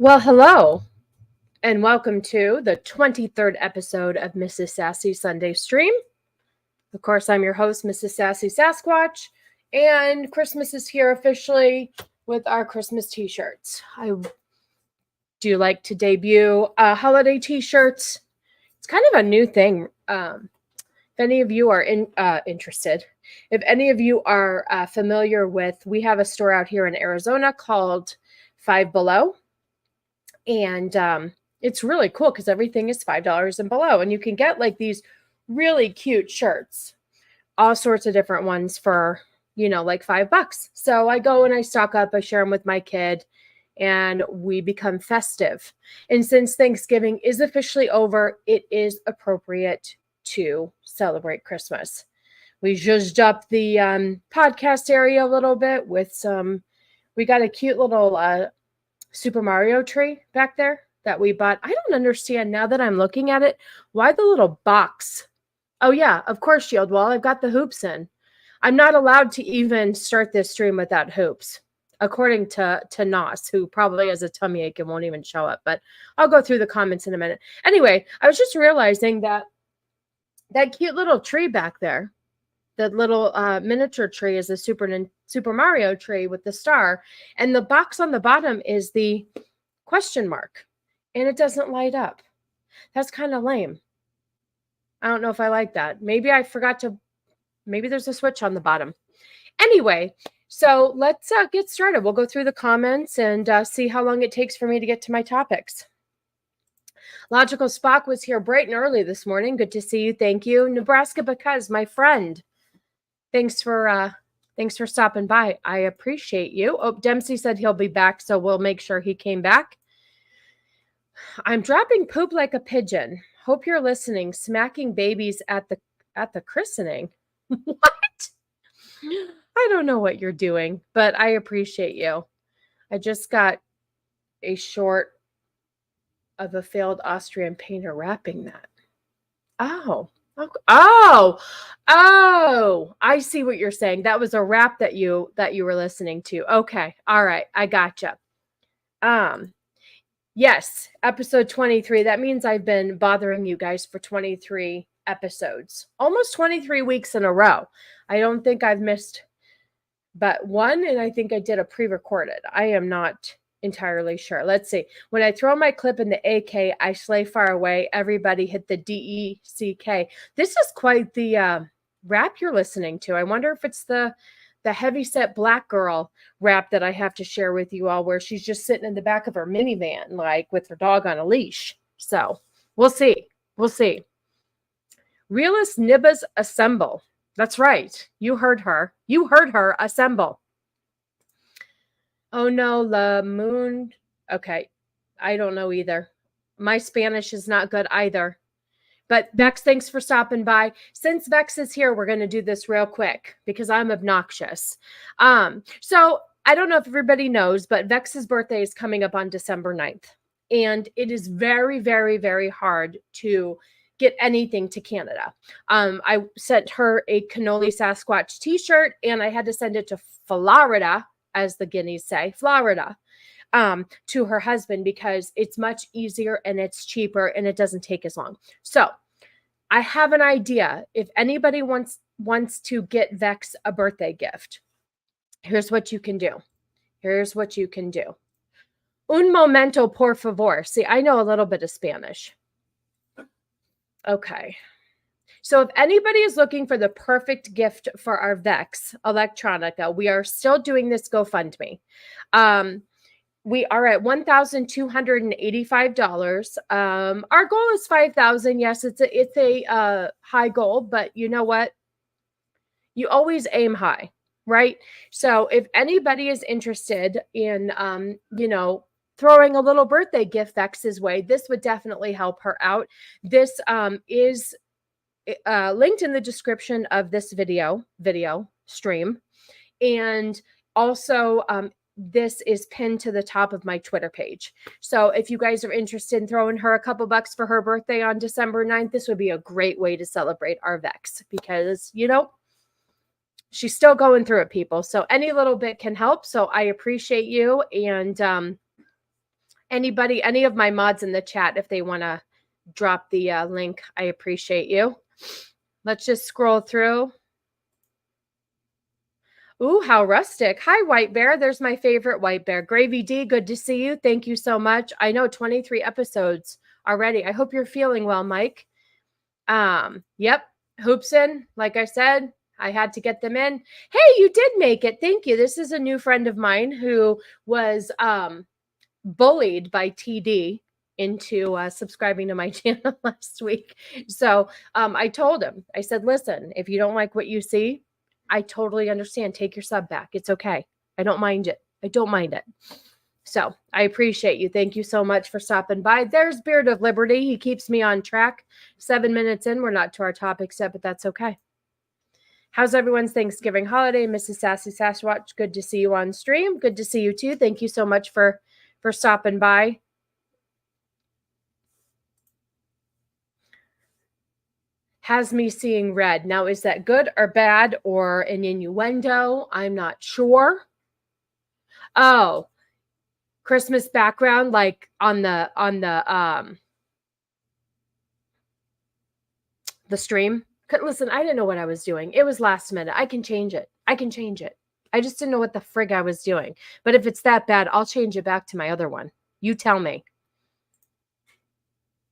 Well, hello, and welcome to the 23rd episode of Mrs. Sassy Sunday Stream. Of course, I'm your host, Mrs. Sassy Sasquatch, and Christmas is here officially with our Christmas t-shirts. I do like to debut holiday t-shirts. It's kind of a new thing. If any of you are interested, if any of you are familiar with, we have a store out here in Arizona called Five Below. And it's really cool because everything is $5 and below. And you can get like these really cute shirts, all sorts of different ones for, like $5. So I go and I stock up, I share them with my kid, and we become festive. And since Thanksgiving is officially over, it is appropriate to celebrate Christmas. We zhuzhed up the podcast area a little bit with we got a cute little Super Mario tree back there that we bought. I don't understand now that I'm looking at it, why the little box? Oh yeah, of course, Shield Wall. I've got the hoops in. I'm not allowed to even start this stream without hoops, according to Nos, who probably has a tummy ache and won't even show up. But I'll go through the comments in a minute. Anyway, I was just realizing that cute little tree back there, that little miniature tree, is a Super Mario tree with the star, and the box on the bottom is the question mark, and it doesn't light up. That's kind of lame. I don't know if I like that. Maybe I forgot to, maybe there's a switch on the bottom. Anyway, so let's get started. We'll go through the comments and see how long it takes for me to get to my topics. Logical Spock was here bright and early this morning. Good to see you. Thank you. Nebraska Because, my friend. Thanks for stopping by. I appreciate you. Oh, Dempsey said he'll be back, so we'll make sure he came back. I'm dropping poop like a pigeon. Hope you're listening. Smacking babies at the christening. What? I don't know what you're doing, but I appreciate you. I just got a short of a failed Austrian painter wrapping that. Oh, I see what you're saying. That was a rap that you were listening to. Okay. All right. I gotcha. Yes, episode 23. That means I've been bothering you guys for 23 episodes, almost 23 weeks in a row. I don't think I've missed but one, and I think I did a pre-recorded. I am not entirely sure. Let's see. When I throw my clip in the AK, I slay far away. Everybody hit the DECK. This is quite the rap you're listening to. I wonder if it's the heavyset black girl rap that I have to share with you all, where she's just sitting in the back of her minivan, like with her dog on a leash. So we'll see. We'll see. Realist Nibbas assemble. That's right. You heard her. You heard her. Assemble. Oh no, La Moon. Okay. I don't know either. My Spanish is not good either. But Vex, thanks for stopping by. Since Vex is here, we're going to do this real quick because I'm obnoxious. So I don't know if everybody knows, but Vex's birthday is coming up on December 9th. And it is very, very, very hard to get anything to Canada. I sent her a Cannoli Sasquatch t-shirt, and I had to send it to Florida, as the Guineas say, Florida, to her husband because it's much easier and it's cheaper and it doesn't take as long. So I have an idea. If anybody wants to get Vex a birthday gift, here's what you can do. Here's what you can do. Un momento, por favor. See, I know a little bit of Spanish. Okay. So if anybody is looking for the perfect gift for our Vex Electronica, we are still doing this GoFundMe. We are at $1,285. Our goal is $5,000. Yes, it's a high goal, but you know what? You always aim high, right? So if anybody is interested in, throwing a little birthday gift Vex's way, this would definitely help her out. This is linked in the description of this video stream. And also, this is pinned to the top of my Twitter page. So if you guys are interested in throwing her a couple bucks for her birthday on December 9th, this would be a great way to celebrate our Vex because, she's still going through it, people. So any little bit can help. So I appreciate you. And Anybody, any of my mods in the chat, if they want to drop the link, I appreciate you. Let's just scroll through. Ooh, how rustic. Hi, White Bear. There's my favorite White Bear. Gravy D, good to see you. Thank you so much. I know 23 episodes already. I hope you're feeling well, Mike. Yep. Hoopsin, like I said, I had to get them in. Hey, you did make it. Thank you. This is a new friend of mine who was bullied by TD into subscribing to my channel last week. So I told him, I said, listen, if you don't like what you see, I totally understand. Take your sub back. It's okay. I don't mind it. I don't mind it. So I appreciate you. Thank you so much for stopping by. There's Beard of Liberty. He keeps me on track. 7 minutes in. We're not to our topics yet, but that's okay. How's everyone's Thanksgiving holiday? Mrs. Sassy Sasquatch, good to see you on stream. Good to see you too. Thank you so much for stopping by. Has me seeing red. Now, is that good or bad or an innuendo? I'm not sure. Oh, Christmas background, like on the stream. Listen, I didn't know what I was doing. It was last minute. I can change it. I just didn't know what the frig I was doing. But if it's that bad, I'll change it back to my other one. You tell me.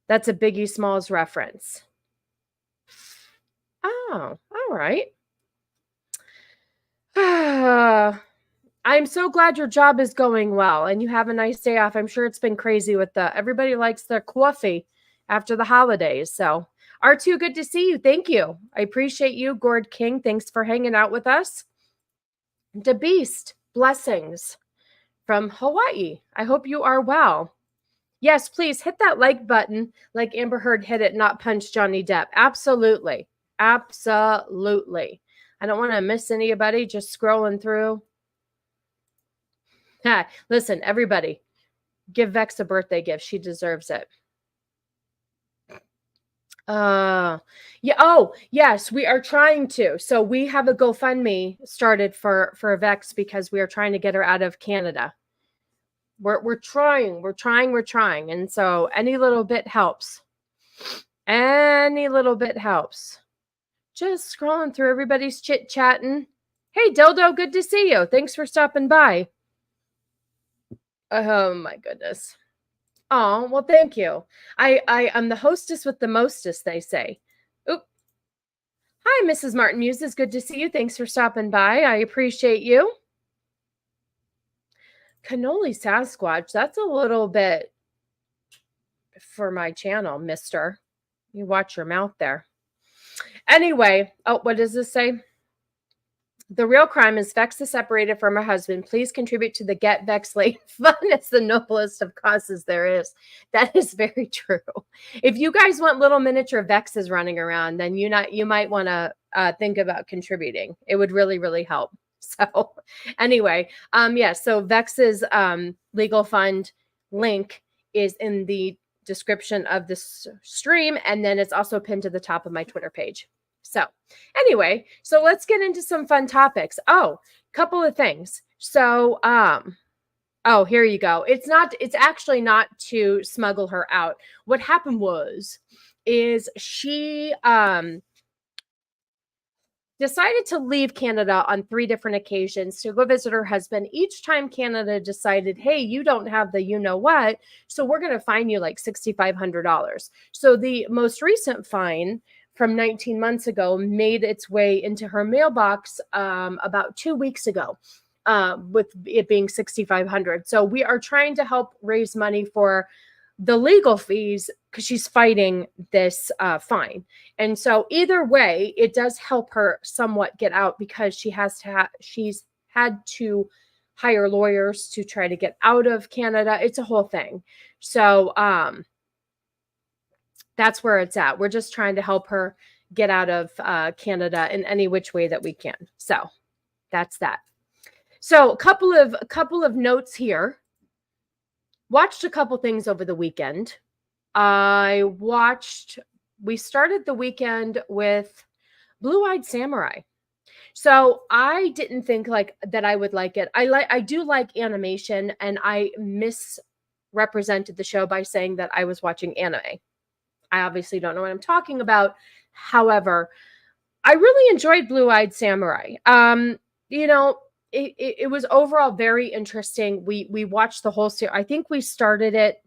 That's a Biggie Smalls reference. Oh, all right. I'm so glad your job is going well and you have a nice day off. I'm sure it's been crazy with everybody likes their coffee after the holidays. So R2, good to see you. Thank you. I appreciate you. Gord King, thanks for hanging out with us. The Beast, blessings from Hawaii. I hope you are well. Yes, please hit that like button like Amber Heard hit it, not punch Johnny Depp. Absolutely. Absolutely. I don't want to miss anybody just scrolling through. Listen, everybody, give Vex a birthday gift. She deserves it. Yeah. Oh, yes, we are trying to. So we have a GoFundMe started for Vex because we are trying to get her out of Canada. We're trying. And so any little bit helps. Any little bit helps. Just scrolling through everybody's chit-chatting. Hey, Dildo, good to see you. Thanks for stopping by. Oh, my goodness. Oh, well, thank you. I'm the hostess with the mostest, they say. Oop. Hi, Mrs. Martin Muses. Good to see you. Thanks for stopping by. I appreciate you. Cannoli Sasquatch. That's a little bit for my channel, mister. You watch your mouth there. Anyway, oh, what does this say? The real crime is Vex is separated from her husband. Please contribute to the Get Vex Late Fund. It's the noblest of causes there is. That is very true. If you guys want little miniature Vexes running around, then you might want to think about contributing. It would really, really help. So anyway, yeah, so Vex's legal fund link is in the description of this stream, and then it's also pinned to the top of my Twitter page. So anyway, so let's get into some fun topics. Oh, couple of things. So, oh, here you go. It's actually not to smuggle her out. What happened is she, decided to leave Canada on 3 different occasions to go visit her husband. Each time Canada decided, hey, you don't have the you-know-what, so we're going to fine you like $6,500. So the most recent fine from 19 months ago made its way into her mailbox about 2 weeks ago, with it being $6,500. So we are trying to help raise money for the legal fees because she's fighting this fine. And so either way, it does help her somewhat get out because she's had to hire lawyers to try to get out of Canada. It's a whole thing. So that's where it's at. We're just trying to help her get out of Canada in any which way that we can. So that's that. So a couple of notes here. Watched a couple things over the weekend. We started the weekend with Blue-Eyed Samurai. So I didn't think like that I would like it. I do like animation, and I miss represented the show by saying that I was watching anime. I obviously don't know what I'm talking about. However, I really enjoyed Blue-Eyed Samurai. You know, it was overall very interesting. We watched the whole series. I think we started it.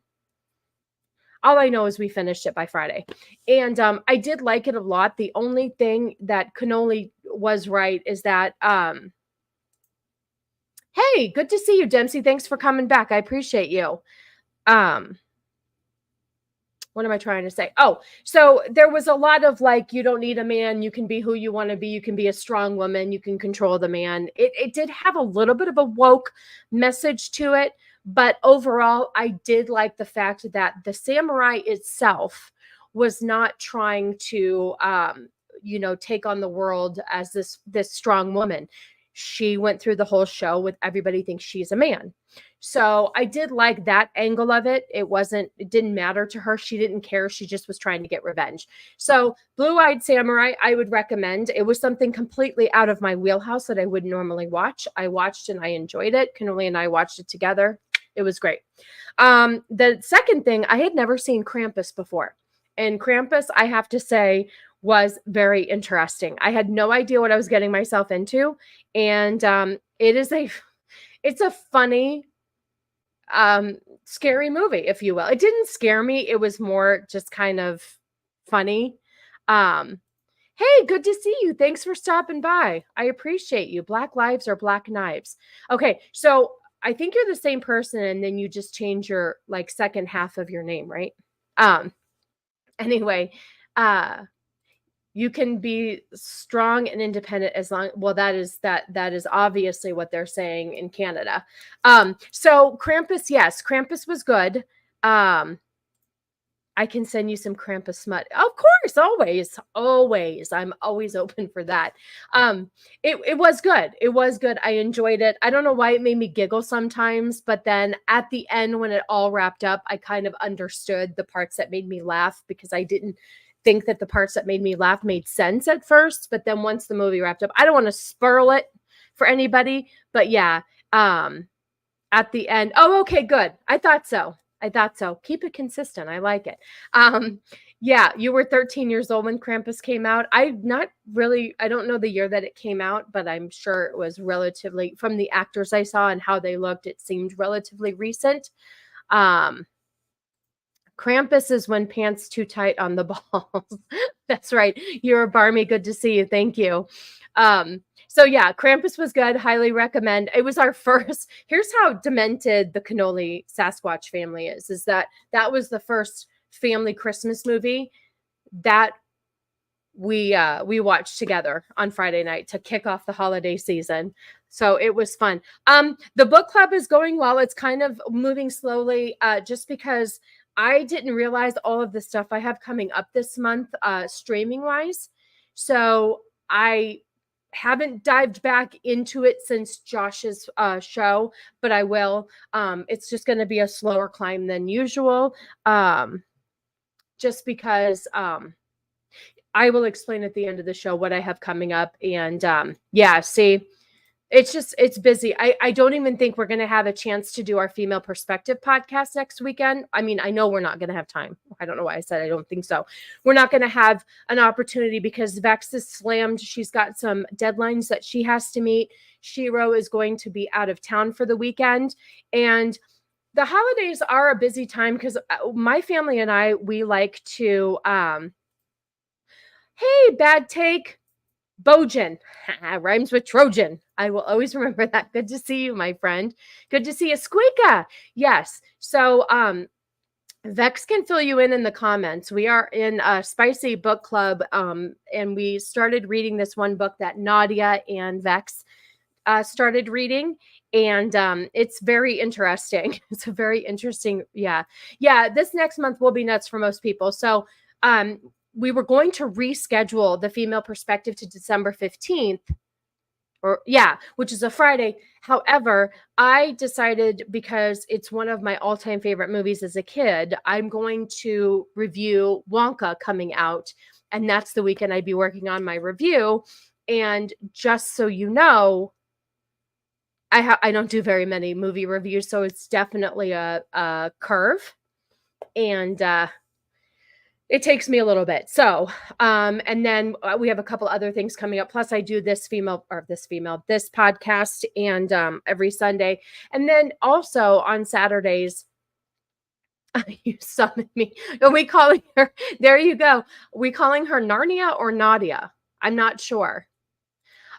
All I know is we finished it by Friday. And I did like it a lot. The only thing that Cannoli was right is that, hey, good to see you, Dempsey. Thanks for coming back. I appreciate you. What am I trying to say? Oh, so there was a lot of like, you don't need a man. You can be who you want to be. You can be a strong woman. You can control the man. It did have a little bit of a woke message to it. But overall, I did like the fact that the samurai itself was not trying to, take on the world as this strong woman. She went through the whole show with everybody thinks she's a man. So I did like that angle of it. It didn't matter to her. She didn't care. She just was trying to get revenge. So Blue-Eyed Samurai, I would recommend. It was something completely out of my wheelhouse that I wouldn't normally watch. I watched and I enjoyed it. Cannoli and I watched it together. It was great. The second thing, I had never seen Krampus before. And Krampus, I have to say, was very interesting. I had no idea what I was getting myself into. And it's a funny, scary movie, if you will. It didn't scare me. It was more just kind of funny. Hey, good to see you. Thanks for stopping by. I appreciate you. Black lives are black knives. Okay, so I think you're the same person, and then you just change your like second half of your name, right? Anyway, you can be strong and independent as long, well, that is obviously what they're saying in Canada. So Krampus, yes, Krampus was good. I can send you some Krampus smut. Of course, always. I'm always open for that. It was good. It was good. I enjoyed it. I don't know why it made me giggle sometimes, but then at the end when it all wrapped up, I kind of understood the parts that made me laugh because I didn't think that the parts that made me laugh made sense at first. But then once the movie wrapped up, I don't want to spoil it for anybody, but yeah, at the end. Oh, okay, good. I thought so. Keep it consistent. I like it. Yeah, you were 13 years old when Krampus came out. I don't know the year that it came out, but I'm sure it was relatively, from the actors I saw and how they looked, it seemed relatively recent. Krampus is when pants too tight on the balls. That's right. You're a Barbie. Good to see you. Thank you. So yeah, Krampus was good. Highly recommend. It was our first. Here's how demented the Cannoli Sasquatch family is that was the first family Christmas movie that we watched together on Friday night to kick off the holiday season. So it was fun. The book club is going well. It's kind of moving slowly, just because I didn't realize all of the stuff I have coming up this month, streaming wise. So I haven't dived back into it since Josh's show, but I will. It's just going to be a slower climb than usual, just because I will explain at the end of the show what I have coming up. And yeah, see, it's busy. I don't even think we're going to have a chance to do our female perspective podcast next weekend. I mean, I know we're not going to have time. I don't know why I said I don't think so. We're not going to have an opportunity because Vex is slammed. She's got some deadlines that she has to meet. Shiro is going to be out of town for the weekend. And the holidays are a busy time because my family and we like to, hey, bad take. Bojan rhymes with Trojan. I will always remember that. Good to see you, my friend. Good to see you, Squeaka. Yes. So Vex can fill you in the comments. We are in a spicy book club, and we started reading this one book that Nadia and Vex started reading, and it's very interesting. It's a very interesting. Yeah. This next month will be nuts for most people. So we were going to reschedule the female perspective to December 15th, which is a Friday. However, I decided, because it's one of my all-time favorite movies as a kid, I'm going to review Wonka coming out, and that's the weekend I'd be working on my review. And just so you know, I don't do very many movie reviews, so it's definitely a curve, and it takes me a little bit. So, and then we have a couple other things coming up. Plus, I do this podcast, and every Sunday, and then also on Saturdays. You summoned me. Are we calling her? There you go. Are we calling her Narnia or Nadia? I'm not sure.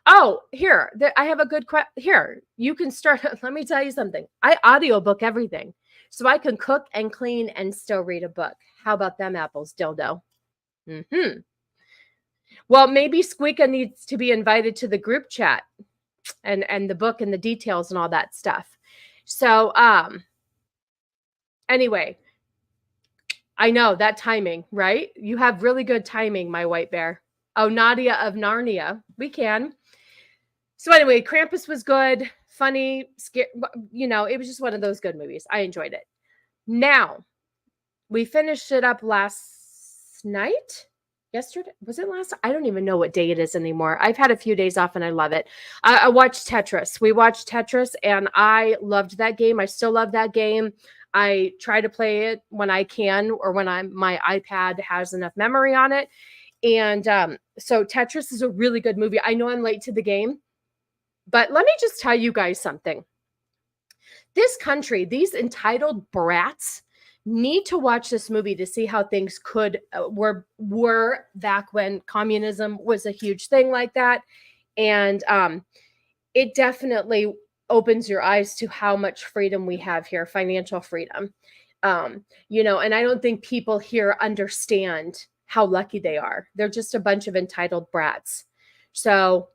Oh, here, I have a good question. Here, you can start. Let me tell you something. I audiobook everything. So I can cook and clean and still read a book. How about them apples, dildo? Mm-hmm. Well, maybe Squeaka needs to be invited to the group chat and the book and the details and all that stuff. So, anyway, I know that timing, right? You have really good timing, my white bear. Oh, Nadia of Narnia. We can. So anyway, Krampus was good, funny, scary. You know, it was just one of those good movies. I enjoyed it. Now, we finished it up last night. Yesterday? Was it last? I don't even know what day it is anymore. I've had a few days off and I love it. I watched Tetris. We watched Tetris and I loved that game. I still love that game. I try to play it when I can or when my iPad has enough memory on it. And so Tetris is a really good movie. I know I'm late to the game, but let me just tell you guys something. This country, these entitled brats, need to watch this movie to see how things were back when communism was a huge thing like that. And it definitely opens your eyes to how much freedom we have here, financial freedom. You know, and I don't think people here understand how lucky they are. They're just a bunch of entitled brats. So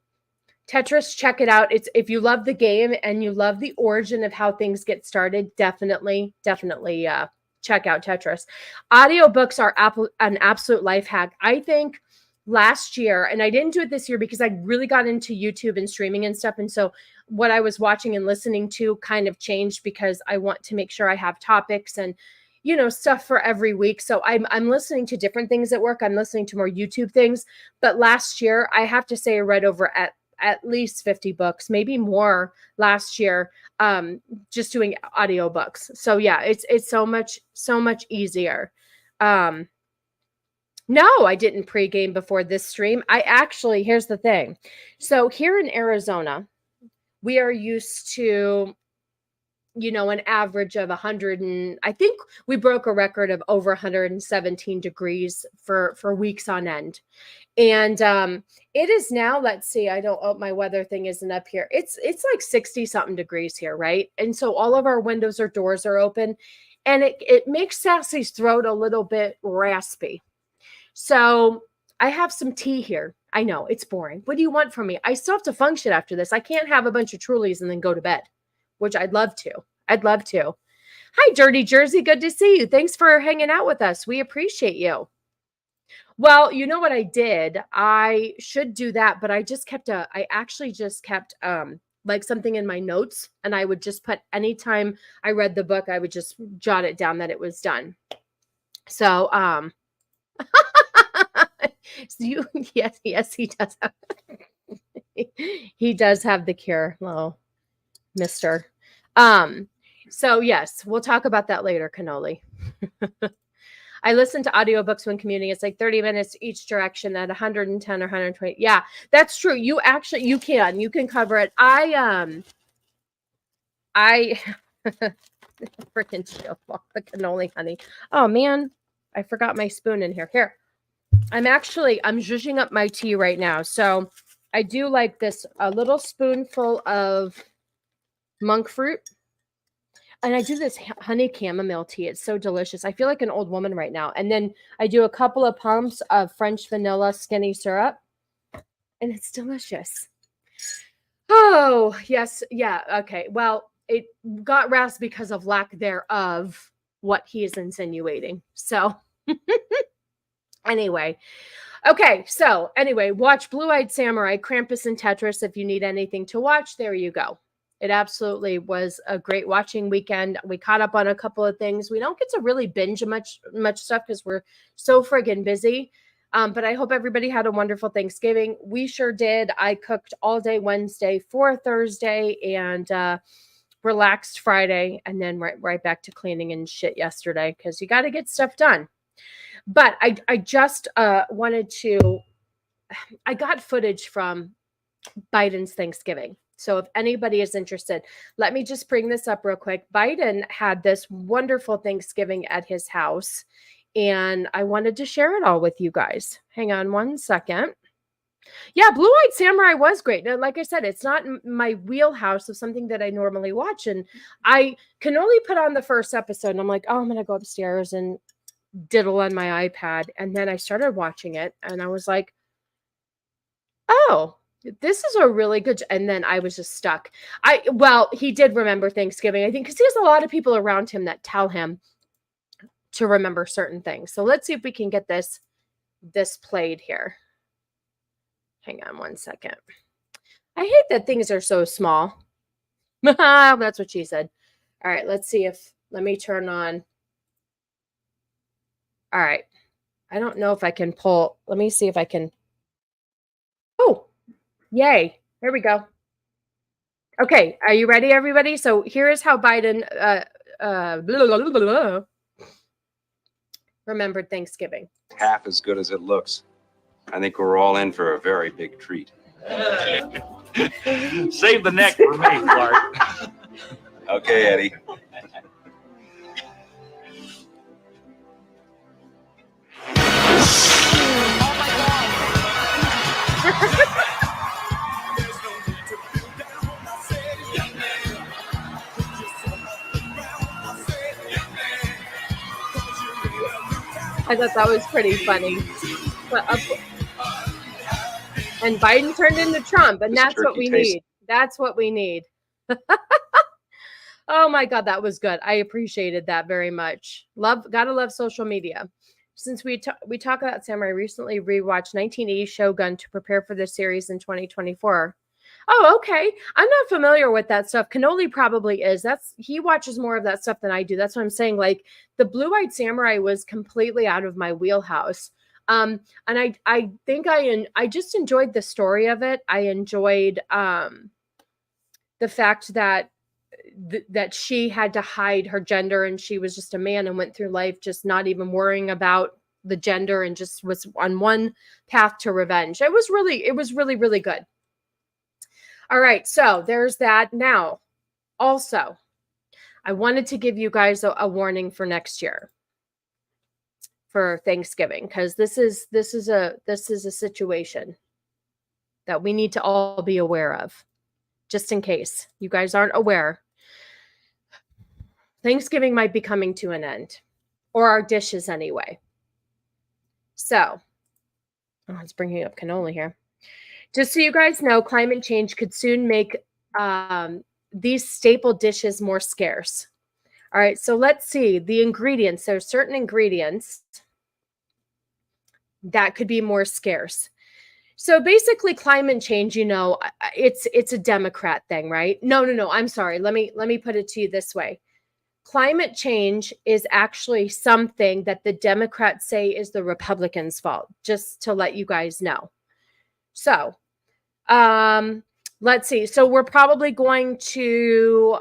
Tetris, check it out. It's if you love the game and you love the origin of how things get started, definitely check out Tetris. Audiobooks are an absolute life hack. I think last year, and I didn't do it this year because I really got into YouTube and streaming and stuff. And so what I was watching and listening to kind of changed because I want to make sure I have topics and, you know, stuff for every week. So I'm listening to different things at work. I'm listening to more YouTube things. But last year, I have to say I read over at least 50 books, maybe more last year, just doing audiobooks. So yeah, it's so much easier. No, I didn't pregame before this stream. Here's the thing. So here in Arizona, we are used to, you know, an average of 100 and I think we broke a record of over 117 degrees for weeks on end. And it is now, let's see, my weather thing isn't up here. It's like 60 something degrees here, right? And so all of our windows or doors are open and it makes Sassy's throat a little bit raspy. So I have some tea here. I know it's boring. What do you want from me? I still have to function after this. I can't have a bunch of Trulies and then go to bed, which I'd love to. Hi, Dirty Jersey. Good to see you. Thanks for hanging out with us. We appreciate you. Well, you know what I did? I should do that, but I actually just kept like something in my notes, and I would just put anytime I read the book, I would just jot it down that it was done. So, yes, he does have, he does have the cure, little mister. So yes, we'll talk about that later, Cannoli. I listen to audiobooks when commuting. It's like 30 minutes each direction at 110 or 120. Yeah, that's true. You can cover it. I freaking chill the cannoli, honey. Oh man, I forgot my spoon in here. Here. I'm zhuzhing up my tea right now. So I do like this, a little spoonful of monk fruit. And I do this honey chamomile tea. It's so delicious. I feel like an old woman right now. And then I do a couple of pumps of French vanilla skinny syrup. And it's delicious. Oh, yes. Yeah. Okay. Well, it got rasped because of lack thereof what he is insinuating. So anyway. Okay. So anyway, watch Blue-Eyed Samurai, Krampus, and Tetris. If you need anything to watch, there you go. It absolutely was a great watching weekend. We caught up on a couple of things. We don't get to really binge much stuff because we're so friggin' busy. But I hope everybody had a wonderful Thanksgiving. We sure did. I cooked all day Wednesday for Thursday and relaxed Friday, and then right back to cleaning and shit yesterday because you got to get stuff done. But I just wanted to, I got footage from Biden's Thanksgiving. So if anybody is interested, let me just bring this up real quick. Biden had this wonderful Thanksgiving at his house, and I wanted to share it all with you guys. Hang on one second. Yeah, Blue-Eyed Samurai was great. Now, like I said, it's not my wheelhouse of something that I normally watch, and I can only put on the first episode, and I'm like, oh, I'm going to go upstairs and diddle on my iPad. And then I started watching it, and I was like, oh, this is a really good, and then I was just stuck. Well, he did remember Thanksgiving, I think, because he has a lot of people around him that tell him to remember certain things. So let's see if we can get this played here. Hang on one second. I hate that things are so small. That's what she said. All right, let's see if, let me turn on. All right. I don't know if I can pull. Let me see if I can. Oh, yay. There we go. Okay, are you ready, everybody? So here is how Biden remembered Thanksgiving. Half as good as it looks. I think we're all in for a very big treat. Save the neck for me, Clark. Okay, Eddie. I thought that was pretty funny. But, and Biden turned into Trump, and that's what we need. That's what we need. Oh my God, that was good. I appreciated that very much. Gotta love social media. Since we talk about Samurai, recently rewatched 1980 Shogun to prepare for this series in 2024. Oh, okay. I'm not familiar with that stuff. Cannoli probably is. He watches more of that stuff than I do. That's what I'm saying. Like the Blue-Eyed Samurai was completely out of my wheelhouse. And I think I just enjoyed the story of it. I enjoyed the fact that that she had to hide her gender and she was just a man and went through life just not even worrying about the gender and just was on one path to revenge. It was really, really good. All right, so there's that. Now, also, I wanted to give you guys a warning for next year for Thanksgiving, because this is a situation that we need to all be aware of, just in case you guys aren't aware. Thanksgiving might be coming to an end, or our dishes anyway. So, it's bringing up cannoli here. Just so you guys know, climate change could soon make these staple dishes more scarce. All right, so let's see the ingredients. There's certain ingredients that could be more scarce. So basically, climate change, it's a Democrat thing, right? No. I'm sorry. Let me put it to you this way. Climate change is actually something that the Democrats say is the Republicans' fault, just to let you guys know. So, let's see. So we're probably going to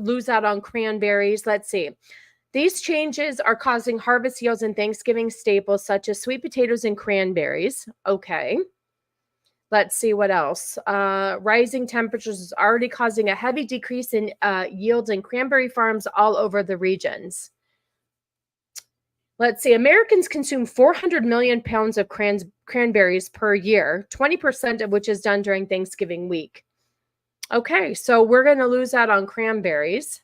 lose out on cranberries. Let's see. These changes are causing harvest yields in Thanksgiving staples such as sweet potatoes and cranberries. Okay. Let's see what else. Rising temperatures is already causing a heavy decrease in yields in cranberry farms all over the regions. Let's see. Americans consume 400 million pounds of cranberries per year, 20% of which is done during Thanksgiving week. Okay, so we're going to lose out on cranberries.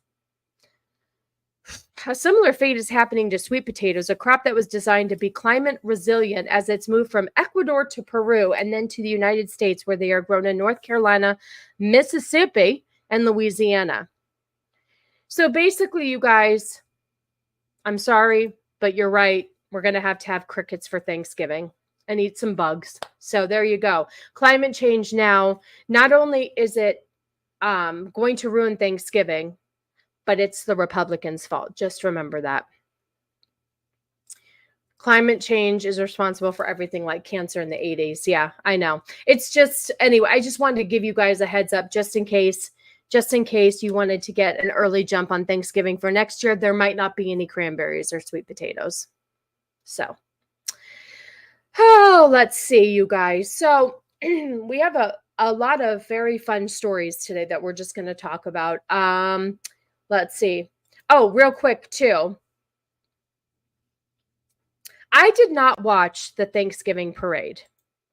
A similar fate is happening to sweet potatoes, a crop that was designed to be climate resilient as it's moved from Ecuador to Peru and then to the United States, where they are grown in North Carolina, Mississippi, and Louisiana. So basically, you guys, I'm sorry, but you're right. We're going to have crickets for Thanksgiving and eat some bugs. So there you go. Climate change now, not only is it going to ruin Thanksgiving, but it's the Republicans' fault. Just remember that. Climate change is responsible for everything like cancer in the 80s. Yeah, I know. It's just, anyway, I just wanted to give you guys a heads up just in case you wanted to get an early jump on Thanksgiving for next year. There might not be any cranberries or sweet potatoes. So, oh, let's see, you guys. So we have a lot of very fun stories today that we're just going to talk about. Let's see. Oh, real quick too. I did not watch the Thanksgiving parade.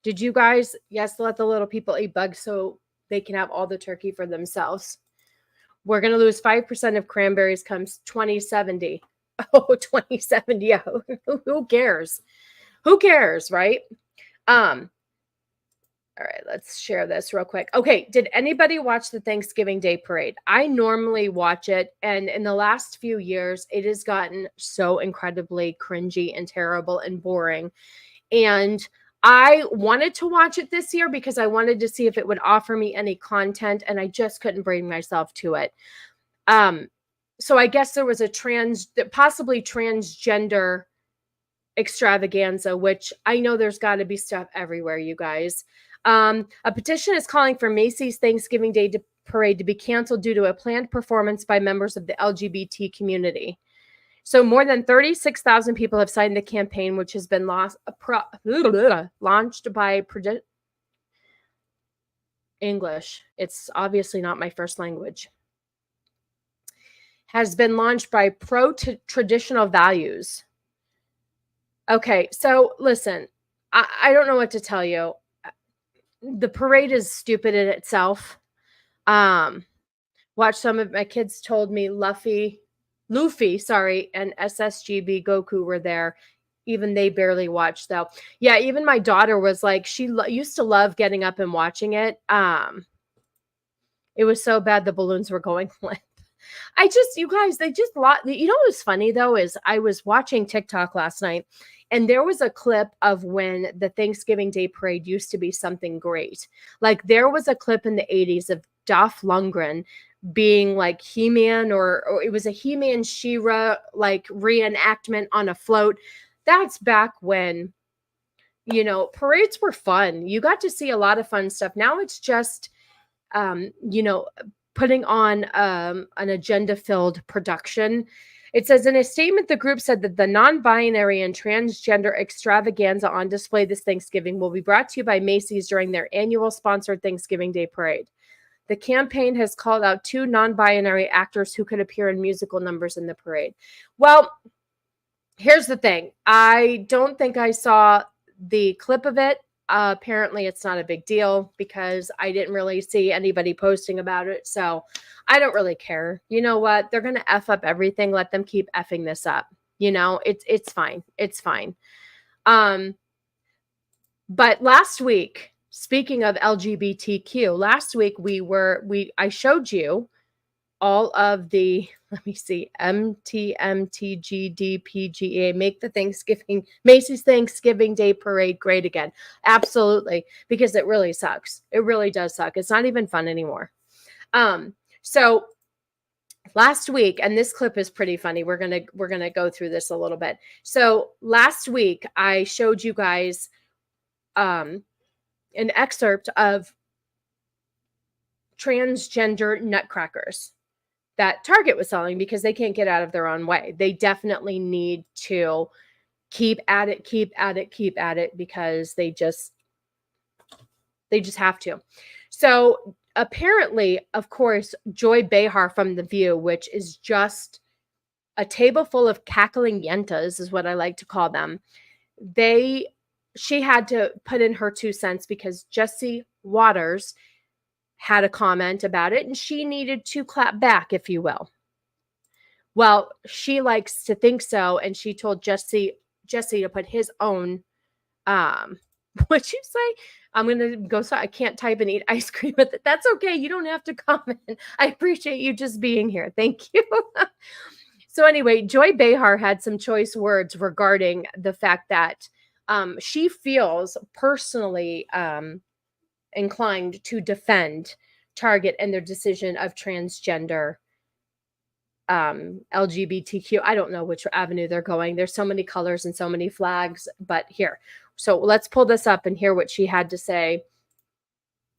Did you guys? Yes, let the little people eat bugs so they can have all the turkey for themselves. We're going to lose 5% of cranberries comes 2070. Oh, 2070. Yeah. Who cares? Who cares, right? All right, let's share this real quick. Okay, did anybody watch the Thanksgiving Day parade? I normally watch it, and in the last few years, it has gotten so incredibly cringy and terrible and boring. And I wanted to watch it this year because I wanted to see if it would offer me any content, and I just couldn't bring myself to it. So I guess there was a possibly transgender extravaganza, which I know there's got to be stuff everywhere, you guys. A petition is calling for Macy's Thanksgiving Day parade to be canceled due to a planned performance by members of the LGBT community. So more than 36,000 people have signed the campaign, which has been launched by English. It's obviously not my first language. Has been launched by pro-traditional values. Okay, so listen, I don't know what to tell you. The parade is stupid in itself. Watch some of my kids told me Luffy, and SSGB Goku were there. Even they barely watched though. Yeah, even my daughter was like, she used to love getting up and watching it. It was so bad the balloons were going limp. You guys, you know what's funny though is I was watching TikTok last night and there was a clip of when the Thanksgiving Day parade used to be something great. Like there was a clip in the 80s of Dolph Lundgren being like He-Man or it was a He-Man She-Ra like reenactment on a float. That's back when, you know, parades were fun. You got to see a lot of fun stuff. Now it's just, you know, putting on an agenda-filled production. It says in a statement, the group said that the non-binary and transgender extravaganza on display this Thanksgiving will be brought to you by Macy's during their annual sponsored Thanksgiving Day parade. The campaign has called out 2 non-binary actors who could appear in musical numbers in the parade. Well, here's the thing. I don't think I saw the clip of it. Apparently it's not a big deal because I didn't really see anybody posting about it. So I don't really care. You know what? They're going to F up everything. Let them keep effing this up. You know, it's fine. It's fine. But last week, speaking of LGBTQ, last week I showed you all of the, let me see, MTMTGDPGA, make the Macy's Thanksgiving Day parade great again. Absolutely. Because it really sucks. It really does suck. It's not even fun anymore. So last week, and this clip is pretty funny. We're going to go through this a little bit. So last week I showed you guys, an excerpt of transgender nutcrackers that Target was selling because they can't get out of their own way. They definitely need to keep at it because they just have to. So apparently, of course, Joy Behar from The View, which is just a table full of cackling yentas is what I like to call them. She had to put in her 2 cents because Jesse Waters had a comment about it and she needed to clap back, if you will. Well, she likes to think so. And she told Jesse to put his own, what'd you say? I'm going to go, so I can't type and eat ice cream with it. That's okay. You don't have to comment. I appreciate you just being here. Thank you. So anyway, Joy Behar had some choice words regarding the fact that she feels personally inclined to defend Target and their decision of transgender LGBTQ. I don't know which avenue they're going. There's so many colors and so many flags, but here. So let's pull this up and hear what she had to say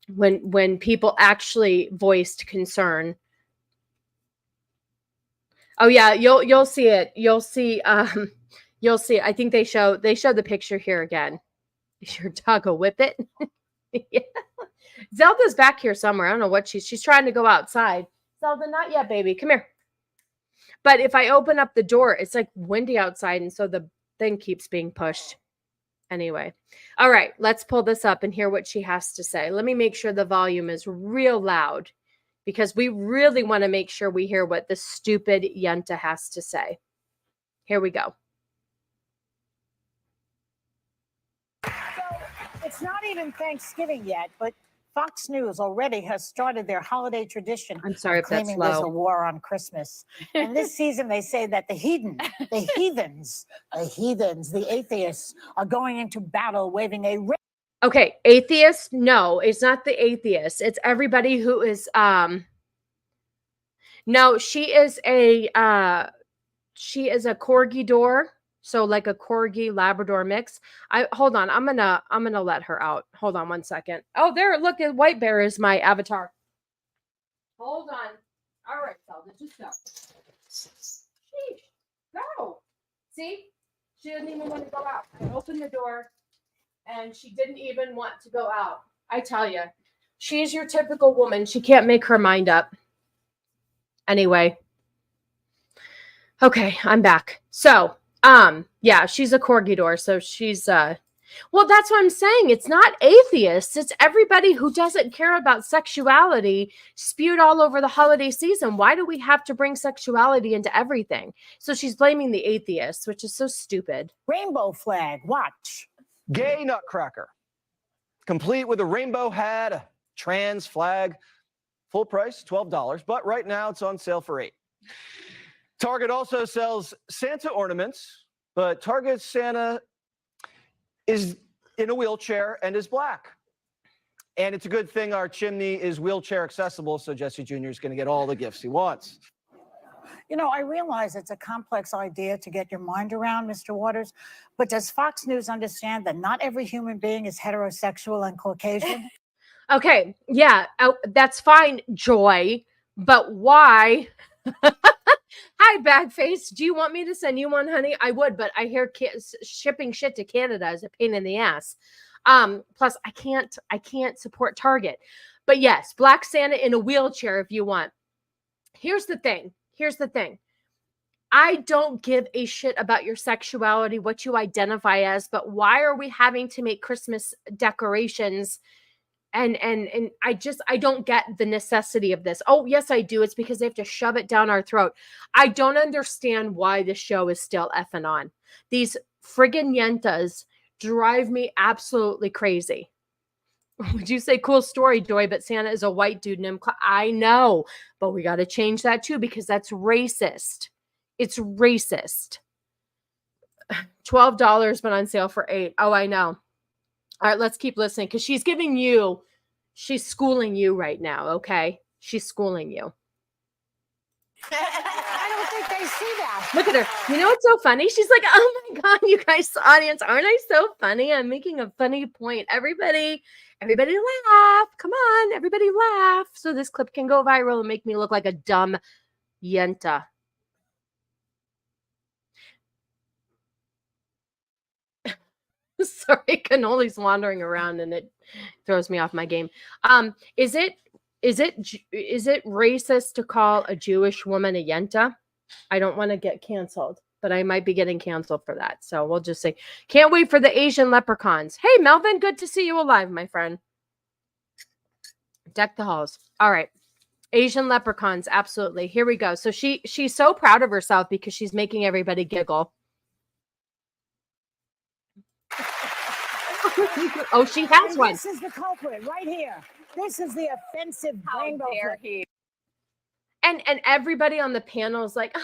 when people actually voiced concern. Oh yeah, you'll see it. You'll see you'll see. I think they show the picture here again. Is your dog a whippet? Yeah. Zelda's back here somewhere. I don't know what she's trying to go outside. Zelda, not yet, baby. Come here. But if I open up the door, it's like windy outside, and so the thing keeps being pushed. Anyway. All right, let's pull this up and hear what she has to say. Let me make sure the volume is real loud because we really want to make sure we hear what the stupid Yenta has to say. Here we go. So it's not even Thanksgiving yet, but Fox News already has started their holiday tradition. I'm sorry if that's claiming there's a low. war on Christmas. And this season they say that the heathens, the atheists are going into battle waving a Okay, atheist? No, it's not the atheist. It's everybody who is no, she is a corgi door. So like a corgi Labrador mix. Hold on. I'm gonna let her out. Hold on one second. Oh, there. Look, at White Bear is my avatar. Hold on. All right, Zelda, just go. Sheesh, go. See, she didn't even want to go out. I opened the door, and she didn't even want to go out. I tell you, she's your typical woman. She can't make her mind up. Anyway. Okay, I'm back. So. Yeah, she's a corgi door, so she's well, that's what I'm saying. It's not atheists, it's everybody who doesn't care about sexuality spewed all over the holiday season. Why do we have to bring sexuality into everything? So she's blaming the atheists, which is so stupid. rainbow flag. Watch. Gay nutcracker, complete with a rainbow hat, a trans flag, full price $12, but right now it's on sale for $8. Target also sells Santa ornaments, but Target's Santa is in a wheelchair and is black. And it's a good thing our chimney is wheelchair accessible, so Jesse Jr. is going to get all the gifts he wants. You know, I realize it's a complex idea to get your mind around, Mr. Waters, but does Fox News understand that not every human being is heterosexual and Caucasian? Okay, yeah, that's fine, Joy, but why? Hi, Bagface. Do you want me to send you one, honey? I would, but I hear shipping shit to Canada is a pain in the ass. Plus, I can't support Target. But yes, Black Santa in a wheelchair if you want. Here's the thing. I don't give a shit about your sexuality, what you identify as, but why are we having to make Christmas decorations? And I don't get the necessity of this. Oh, yes, I do. It's because they have to shove it down our throat. I don't understand why the show is still effing on. These friggin' yentas drive me absolutely crazy. Would you say cool story, Joy, but Santa is a white dude named I know, but we got to change that too because that's racist. It's racist. $12 but on sale for $8. Oh, I know. All right, let's keep listening because she's schooling you right now, okay? She's schooling you. I don't think they see that. Look at her. You know what's so funny? She's like, oh my God, you guys, the audience, aren't I so funny? I'm making a funny point. Everybody laugh. Come on, everybody laugh. So this clip can go viral and make me look like a dumb yenta. Sorry, cannoli's wandering around and it throws me off my game. Is it racist to call a Jewish woman a yenta? I don't want to get canceled, but I might be getting canceled for that. So we'll just say, can't wait for the Asian leprechauns. Hey, Melvin, good to see you alive, my friend. Deck the halls. All right. Asian leprechauns, absolutely. Here we go. So she's so proud of herself because she's making everybody giggle. Oh, she has And one. This is the culprit right here. This is the offensive rainbow flag. And everybody on the panel is like,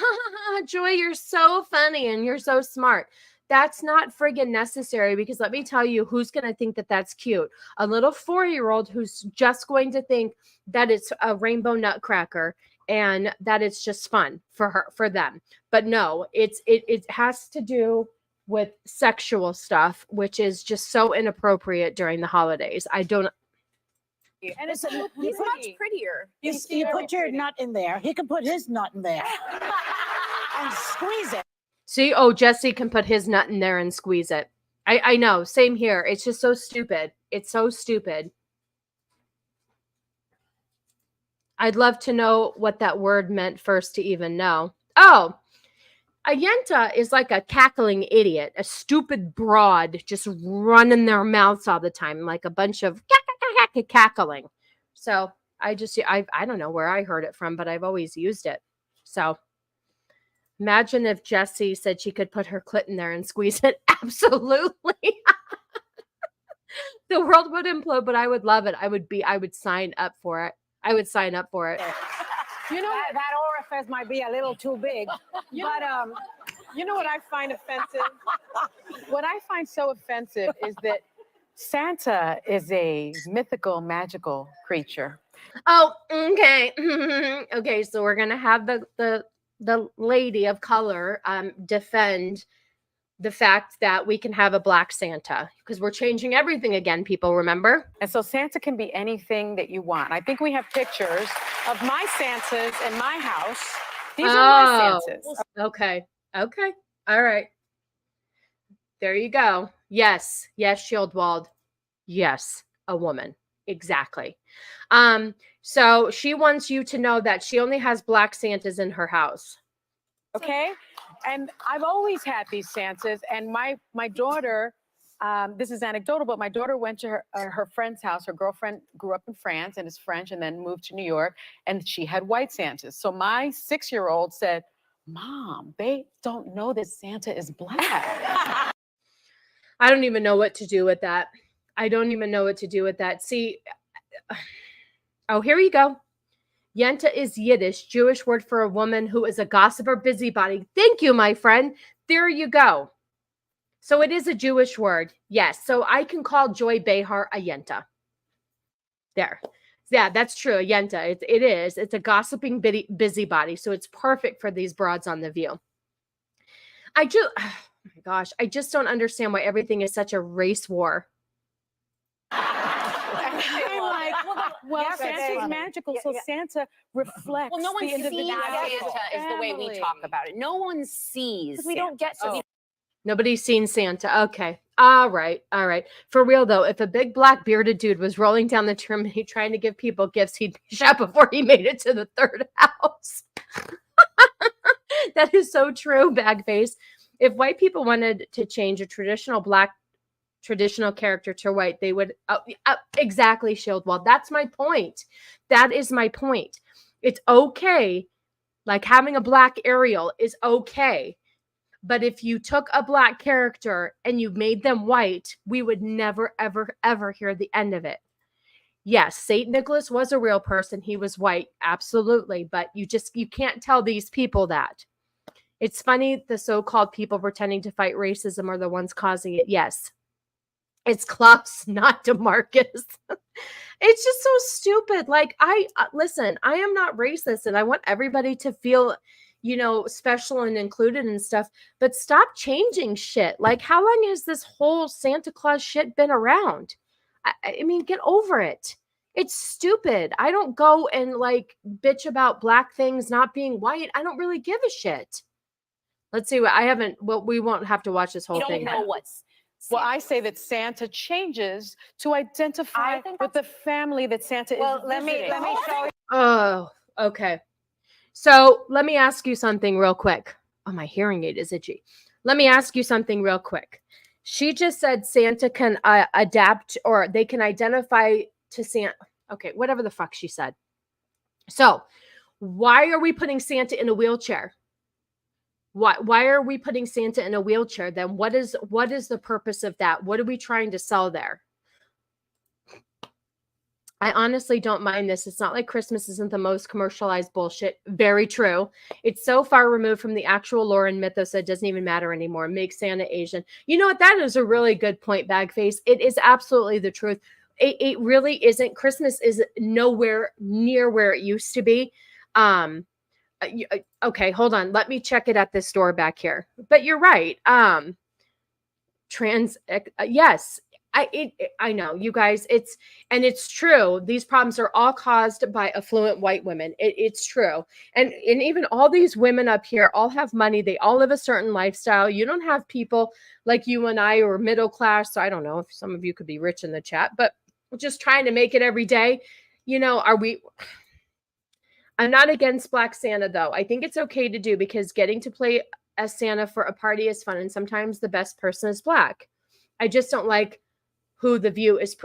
Joy, you're so funny and you're so smart. That's not friggin' necessary because let me tell you who's going to think that that's cute. A little 4-year-old who's just going to think that it's a rainbow nutcracker and that it's just fun for them. But no, it has to do with sexual stuff, which is just so inappropriate during the holidays. I don't. And it's He's much prettier. you put your nut in there. He can put his nut in there and squeeze it. See, oh, Jesse can put his nut in there and squeeze it. I know. Same here. It's just so stupid. It's so stupid. I'd love to know what that word meant first to even know. Oh, a yenta is like a cackling idiot, a stupid broad just running their mouths all the time, like a bunch of cackling. So I don't know where I heard it from, but I've always used it. So imagine if Jessie said she could put her clit in there and squeeze it. Absolutely. The world would implode, but I would love it. I would sign up for it. I would sign up for it. You know That orifice might be a little too big, but you know what I find offensive? What I find so offensive is that Santa is a mythical, magical creature. Oh, okay. Okay, so we're gonna have the lady of color defend the fact that we can have a black Santa, because we're changing everything again, people, remember? And so Santa can be anything that you want. I think we have pictures of my Santas in my house. These are my Santas. Okay. Okay. All right. There you go. Yes. Yes, Shieldwald. Yes, a woman. Exactly. So she wants you to know that she only has black Santas in her house. Okay? And I've always had these Santas, and my daughter, this is anecdotal, but my daughter went to her friend's house. Her girlfriend grew up in France and is French and then moved to New York, and she had white Santas. So my 6-year-old said, Mom, they don't know that Santa is black. I don't even know what to do with that. I don't even know what to do with that. See, oh, here you go. Yenta is Yiddish, Jewish word for a woman who is a gossiper busybody. Thank you, my friend. There you go. So it is a Jewish word. Yes. So I can call Joy Behar a Yenta. There. Yeah, that's true. A Yenta. It is. It's a gossiping busybody. So it's perfect for these broads on The View. Oh my gosh. I just don't understand why everything is such a race war. Well, Yes, Santa's magical, so Santa reflects Well, no one the sees individual. Santa is the way we talk about it. No one sees. We don't get to. Nobody's seen Santa. Okay. All right. All right. For real, though, if a big black bearded dude was rolling down the chimney trying to give people gifts, he'd be shot before he made it to the third house. That is so true, Bagface. If white people wanted to change a traditional character to white, they would exactly, Shieldwall. That's my point. That is my point. It's okay. Like having a black Ariel is okay. But if you took a black character and you made them white, we would never, ever, ever hear the end of it. Yes, Saint Nicholas was a real person. He was white. Absolutely. But you can't tell these people that. It's funny. The so-called people pretending to fight racism are the ones causing it. Yes. It's Klaus, not DeMarcus. It's just so stupid. Like, listen, I am not racist and I want everybody to feel, special and included and stuff, but stop changing shit. Like, how long has this whole Santa Claus shit been around? I mean, get over it. It's stupid. I don't go and bitch about black things not being white. I don't really give a shit. Let's see what we won't have to watch this whole thing. You don't know what's. Well, I say that Santa changes to identify with the family that Santa is visiting. let me show you. Oh, okay. So let me ask you something real quick. Oh, my hearing aid is itchy. Let me ask you something real quick. She just said Santa can adapt, or they can identify to Santa. Okay, whatever the fuck she said. So why are we putting Santa in a wheelchair? Why are we putting Santa in a wheelchair then? What is the purpose of that? What are we trying to sell there? I honestly don't mind this. It's not like Christmas isn't the most commercialized bullshit. Very true. It's so far removed from the actual lore and mythos that it doesn't even matter anymore. Make Santa Asian. You know what? That is a really good point, Bagface. It is absolutely the truth. It really isn't. Christmas is nowhere near where it used to be. Okay, hold on. Let me check it at this store back here. But you're right. Yes. I know, you guys, it's true. These problems are all caused by affluent white women. It's true. And even all these women up here all have money. They all live a certain lifestyle. You don't have people like you and I who are middle class. So I don't know if some of you could be rich in the chat, but just trying to make it every day. I'm not against Black Santa, though. I think it's okay to do because getting to play as Santa for a party is fun. And sometimes the best person is Black. I just don't like how the View is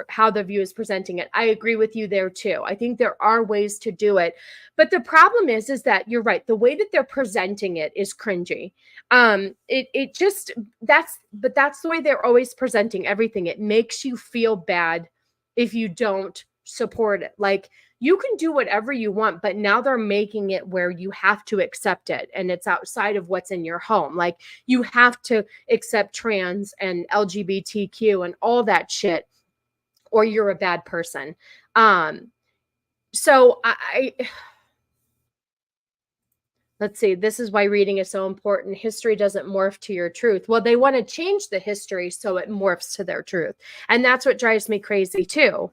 presenting it. I agree with you there too. I think there are ways to do it, but the problem is that you're right. The way that they're presenting it is cringy. That's the way they're always presenting everything. It makes you feel bad if you don't support it. Like, you can do whatever you want, but now they're making it where you have to accept it. And it's outside of what's in your home. Like, you have to accept trans and LGBTQ and all that shit, or you're a bad person. So let's see. This is why reading is so important. History doesn't morph to your truth. Well, they want to change the history so it morphs to their truth. And that's what drives me crazy too.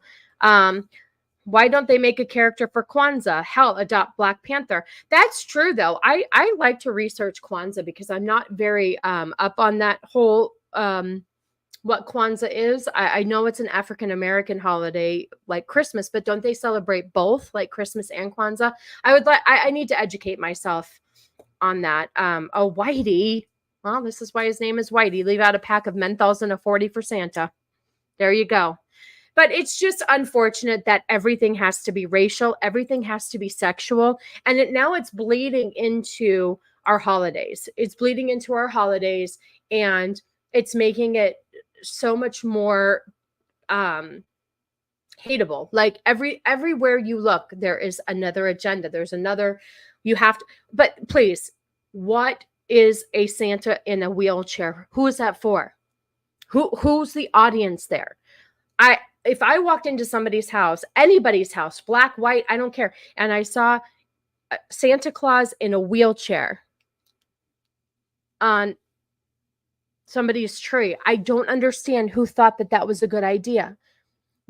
Why don't they make a character for Kwanzaa? Hell, adopt Black Panther. That's true, though. I like to research Kwanzaa because I'm not very up on that whole what Kwanzaa is. I know it's an African-American holiday like Christmas, but don't they celebrate both, like Christmas and Kwanzaa? I need to educate myself on that. Oh, Whitey. Well, this is why his name is Whitey. Leave out a pack of menthols and a 40 for Santa. There you go. But it's just unfortunate that everything has to be racial. Everything has to be sexual. And now it's bleeding into our holidays. It's bleeding into our holidays, and it's making it so much more hateable. Like, everywhere you look, there is another agenda. There's another, you have to, but please, what is a Santa in a wheelchair? Who is that for? Who's the audience there? If I walked into somebody's house, anybody's house, Black, white, I don't care, and I saw Santa Claus in a wheelchair on somebody's tree, I don't understand who thought that was a good idea.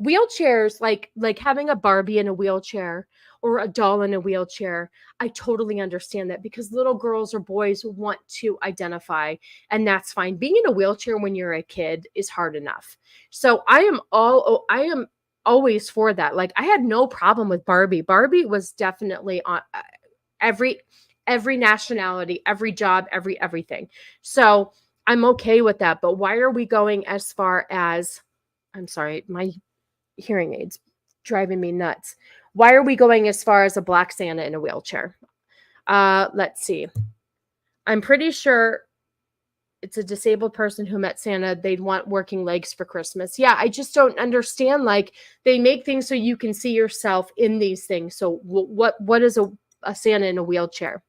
Wheelchairs, like having a Barbie in a wheelchair or a doll in a wheelchair, I totally understand that, because little girls or boys want to identify, and that's fine. Being in a wheelchair when you're a kid is hard enough. So I am always for that. Like, I had no problem with Barbie. Barbie was definitely on every nationality, every job, everything. So I'm okay with that. But why are we going as far as, I'm sorry, my hearing aids driving me nuts. Why are we going as far as a Black Santa in a wheelchair? Let's see. I'm pretty sure it's a disabled person who met Santa. They'd want working legs for Christmas. Yeah, I just don't understand. Like, they make things so you can see yourself in these things. So what is a Santa in a wheelchair?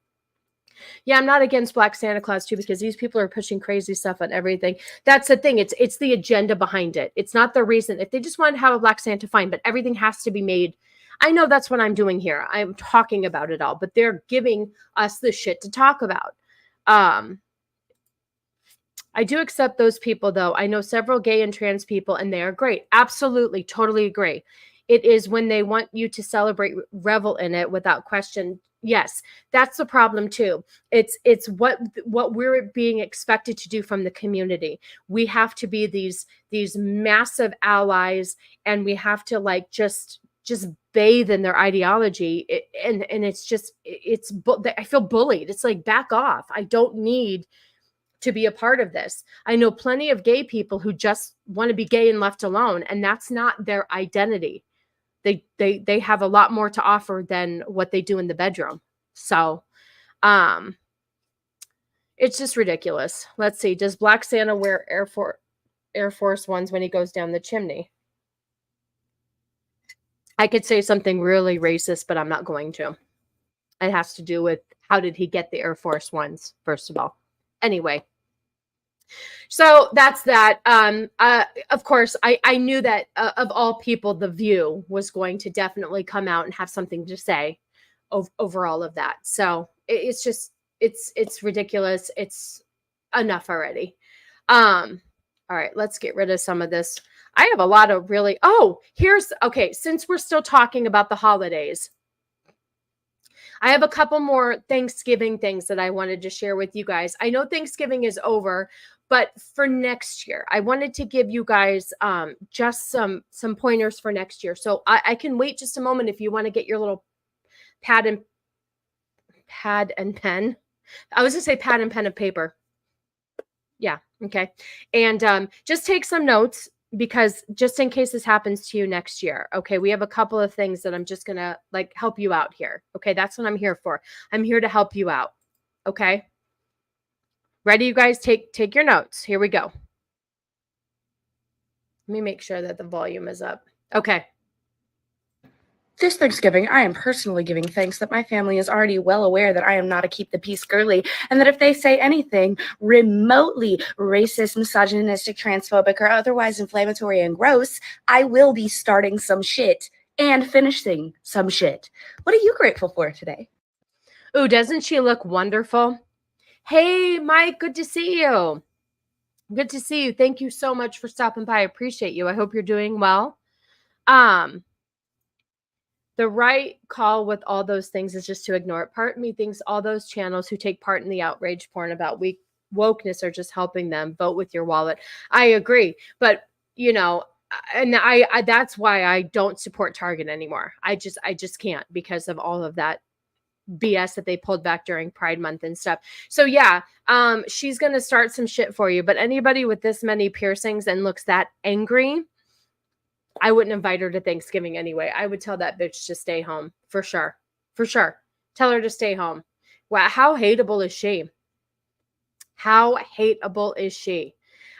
Yeah, I'm not against Black Santa Claus too, because these people are pushing crazy stuff on everything. That's the thing. It's the agenda behind it. It's not the reason. If they just want to have a Black Santa, fine, but everything has to be made. I know that's what I'm doing here. I'm talking about it all, but they're giving us the shit to talk about. I do accept those people, though. I know several gay and trans people, and they are great. Absolutely, totally agree. It is when they want you to celebrate, revel in it without question. Yes, that's the problem too. It's what we're being expected to do from the community. We have to be these massive allies, and we have to like just bathe in their ideology. And I feel bullied. It's like, back off. I don't need to be a part of this. I know plenty of gay people who just want to be gay and left alone, and that's not their identity. They have a lot more to offer than what they do in the bedroom. So, it's just ridiculous. Let's see. Does Black Santa wear Air Force Ones when he goes down the chimney? I could say something really racist, but I'm not going to. It has to do with, how did he get the Air Force Ones, first of all? Anyway. So that's that. Of course, I knew that of all people, The View was going to definitely come out and have something to say over all of that. So it's just, it's ridiculous. It's enough already. All right, let's get rid of some of this. I have a lot of really, okay, since we're still talking about the holidays, I have a couple more Thanksgiving things that I wanted to share with you guys. I know Thanksgiving is over, but for next year, I wanted to give you guys just some pointers for next year. So I can wait just a moment if you want to get your little pad and pen. I was going to say pad and pen and paper. Yeah, okay. And just take some notes, because just in case this happens to you next year, okay, we have a couple of things that I'm just going to like help you out here. Okay, that's what I'm here for. I'm here to help you out. Okay. Ready, you guys? Take your notes. Here we go. Let me make sure that the volume is up. Okay. This Thanksgiving, I am personally giving thanks that my family is already well aware that I am not a keep the peace girly, and that if they say anything remotely racist, misogynistic, transphobic, or otherwise inflammatory and gross, I will be starting some shit and finishing some shit. What are you grateful for today? Ooh, doesn't she look wonderful? Hey, Mike, good to see you. Good to see you. Thank you so much for stopping by. I appreciate you. I hope you're doing well. The right call with all those things is just to ignore it. Part of me thinks all those channels who take part in the outrage porn about wokeness are just helping them. Vote with your wallet. I agree. But, you know, and I that's why I don't support Target anymore. I just can't, because of all of that BS that they pulled back during Pride Month and stuff. So yeah, she's going to start some shit for you. But anybody with this many piercings and looks that angry, I wouldn't invite her to Thanksgiving anyway. I would tell that bitch to stay home for sure. For sure. Tell her to stay home. Wow. How hateable is she? How hateable is she?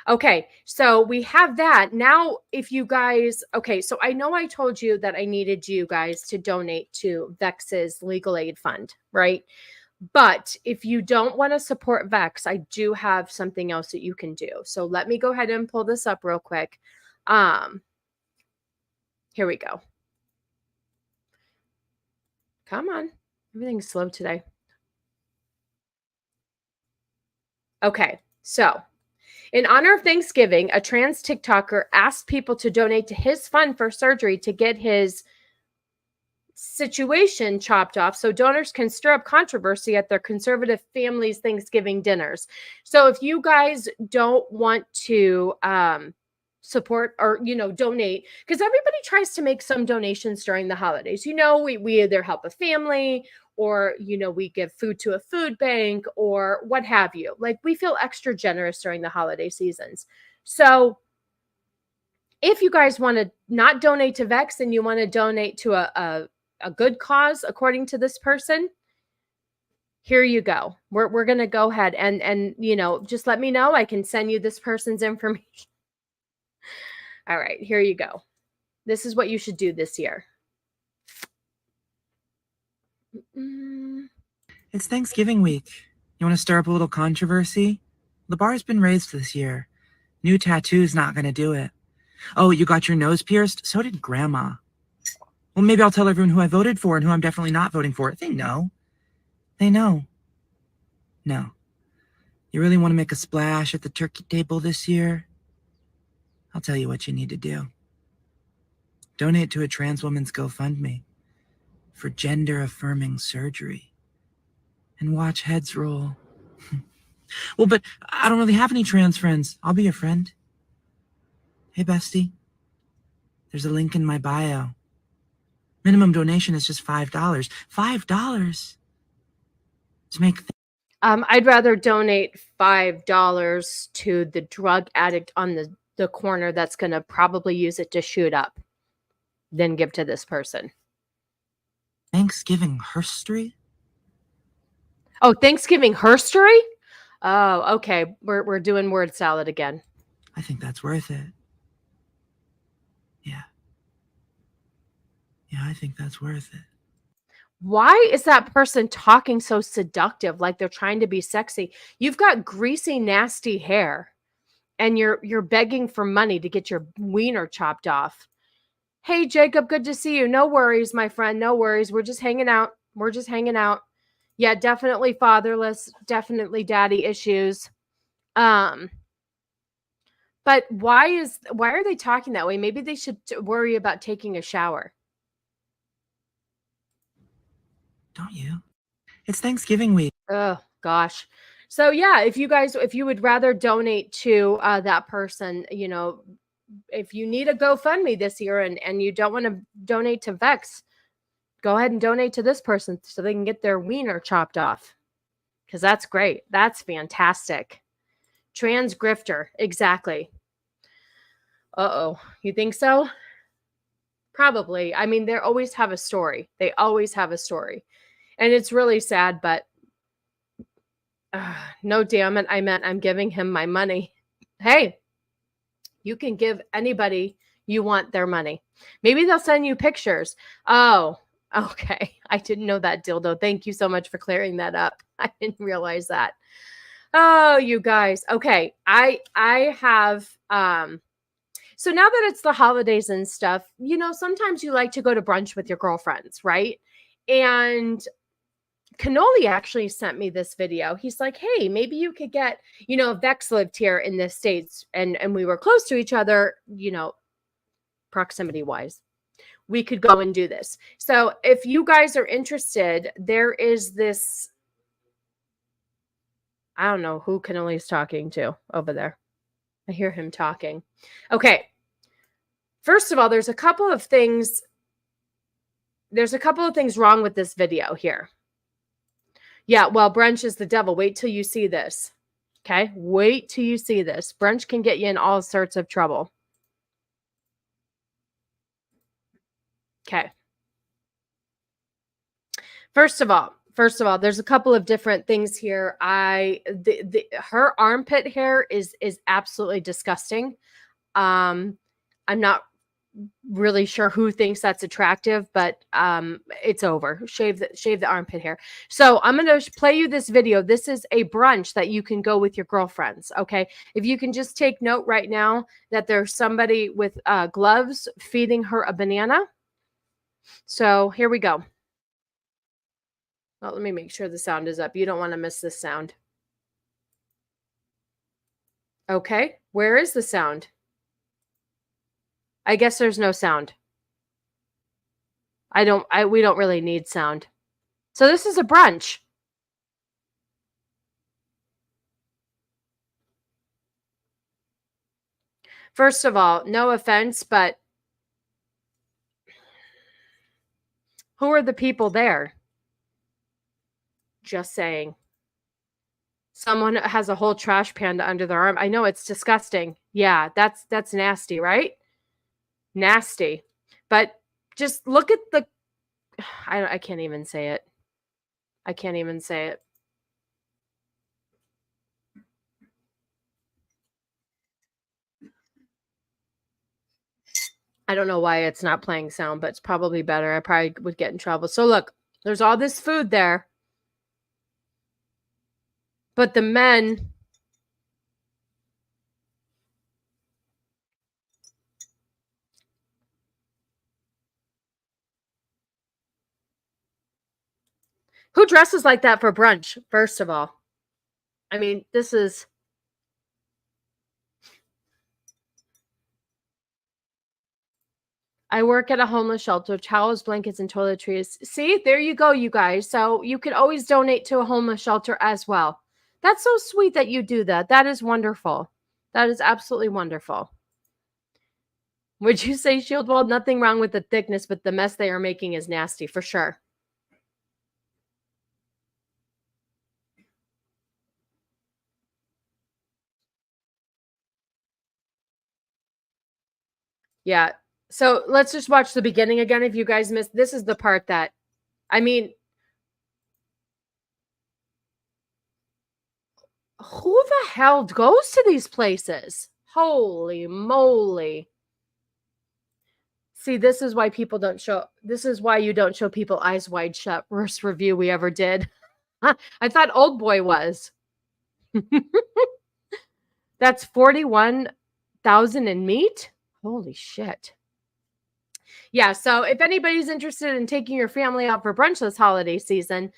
Okay. So we have that. Now, if you guys, okay. So I know I told you that I needed you guys to donate to Vex's legal aid fund, right? But if you don't want to support Vex, I do have something else that you can do. So let me go ahead and pull this up real quick. Here we go. Come on. Everything's slow today. Okay. So in honor of Thanksgiving, a trans TikToker asked people to donate to his fund for surgery to get his situation chopped off so donors can stir up controversy at their conservative families' Thanksgiving dinners. So if you guys don't want to support or, you know, donate, because everybody tries to make some donations during the holidays. You know, we either help a family, or, you know, we give food to a food bank, or what have you. Like, we feel extra generous during the holiday seasons. So if you guys want to not donate to Vex and you want to donate to a good cause, according to this person, here you go. We're going to go ahead and, you know, just let me know. I can send you this person's information. All right, here you go. This is what you should do this year. It's Thanksgiving week. You want to stir up a little controversy? The bar's been raised this year. New tattoo's not going to do it. Oh, you got your nose pierced? So did Grandma. Well, maybe I'll tell everyone who I voted for and who I'm definitely not voting for. They know. They know. No. You really want to make a splash at the turkey table this year? I'll tell you what you need to do. Donate to a trans woman's GoFundMe for gender-affirming surgery. And watch heads roll. Well, but I don't really have any trans friends. I'll be your friend. Hey, bestie. There's a link in my bio. Minimum donation is just $5. $5 to make. I'd rather donate $5 to the drug addict on the corner that's going to probably use it to shoot up than give to this person. Thanksgiving herstory? Oh, Thanksgiving herstory? Oh, okay. We're doing word salad again. I think that's worth it. Yeah. Yeah, I think that's worth it. Why is that person talking so seductive, like they're trying to be sexy? You've got greasy, nasty hair, and you're begging for money to get your wiener chopped off. Hey, Jacob, good to see you. No worries, my friend. No worries. We're just hanging out. We're just hanging out. Yeah, definitely fatherless, definitely daddy issues. But why are they talking that way? Maybe they should worry about taking a shower. Don't you? It's Thanksgiving week. Oh gosh. So yeah, if you would rather donate to that person, you know, if you need a GoFundMe this year and you don't want to donate to Vex, go ahead and donate to this person so they can get their wiener chopped off. Because that's great. That's fantastic. Trans grifter. Exactly. Uh-oh. You think so? Probably. I mean, they always have a story. They always have a story. And it's really sad, but no, damn it. I meant I'm giving him my money. Hey, you can give anybody you want their money. Maybe they'll send you pictures. Oh, okay. I didn't know that, dildo. Thank you so much for clearing that up. I didn't realize that. Oh, you guys. Okay. I have, so now that it's the holidays and stuff, you know, sometimes you like to go to brunch with your girlfriends, right? And Cannoli actually sent me this video. He's like, hey, maybe you could get, you know, Vex lived here in the States and we were close to each other, you know, proximity wise. We could go and do this. So if you guys are interested, there is this, I don't know who Cannoli's talking to over there. I hear him talking. Okay. First of all, there's a couple of things wrong with this video here. Yeah, well, brunch is the devil. Wait till you see this. Okay? Wait till you see this. Brunch can get you in all sorts of trouble. Okay. First of all, there's a couple of different things here. Her armpit hair is absolutely disgusting. I'm not really sure who thinks that's attractive, but it's over. Shave the armpit hair. So I'm going to play you this video. This is a brunch that you can go with your girlfriends. Okay. If you can just take note right now that there's somebody with gloves feeding her a banana. So here we go. Well, let me make sure the sound is up. You don't want to miss this sound. Okay. Where is the sound? I guess there's no sound. We don't really need sound. So this is a brunch. First of all, no offense, but who are the people there? Just saying. Someone has a whole trash panda under their arm. I know, it's disgusting. Yeah, that's nasty, right? Nasty. But just look at the I can't even say it. I can't even say it. I don't know why it's not playing sound, but it's probably better. I probably would get in trouble. So look, there's all this food there. But the men who dresses like that for brunch, first of all? I mean, this is... I work at a homeless shelter, towels, blankets, and toiletries. See, there you go, you guys. So you could always donate to a homeless shelter as well. That's so sweet that you do that. That is wonderful. That is absolutely wonderful. Would you say, Shieldwall, nothing wrong with the thickness, but the mess they are making is nasty, for sure. Yeah. So let's just watch the beginning again. If you guys missed, this is the part that, I mean, who the hell goes to these places? Holy moly. See, this is why people don't show, this is why you don't show people eyes wide shut. Worst review we ever did. I thought Old Boy was. That's 41,000 in meat? Holy shit. Yeah, so if anybody's interested in taking your family out for brunch this holiday season,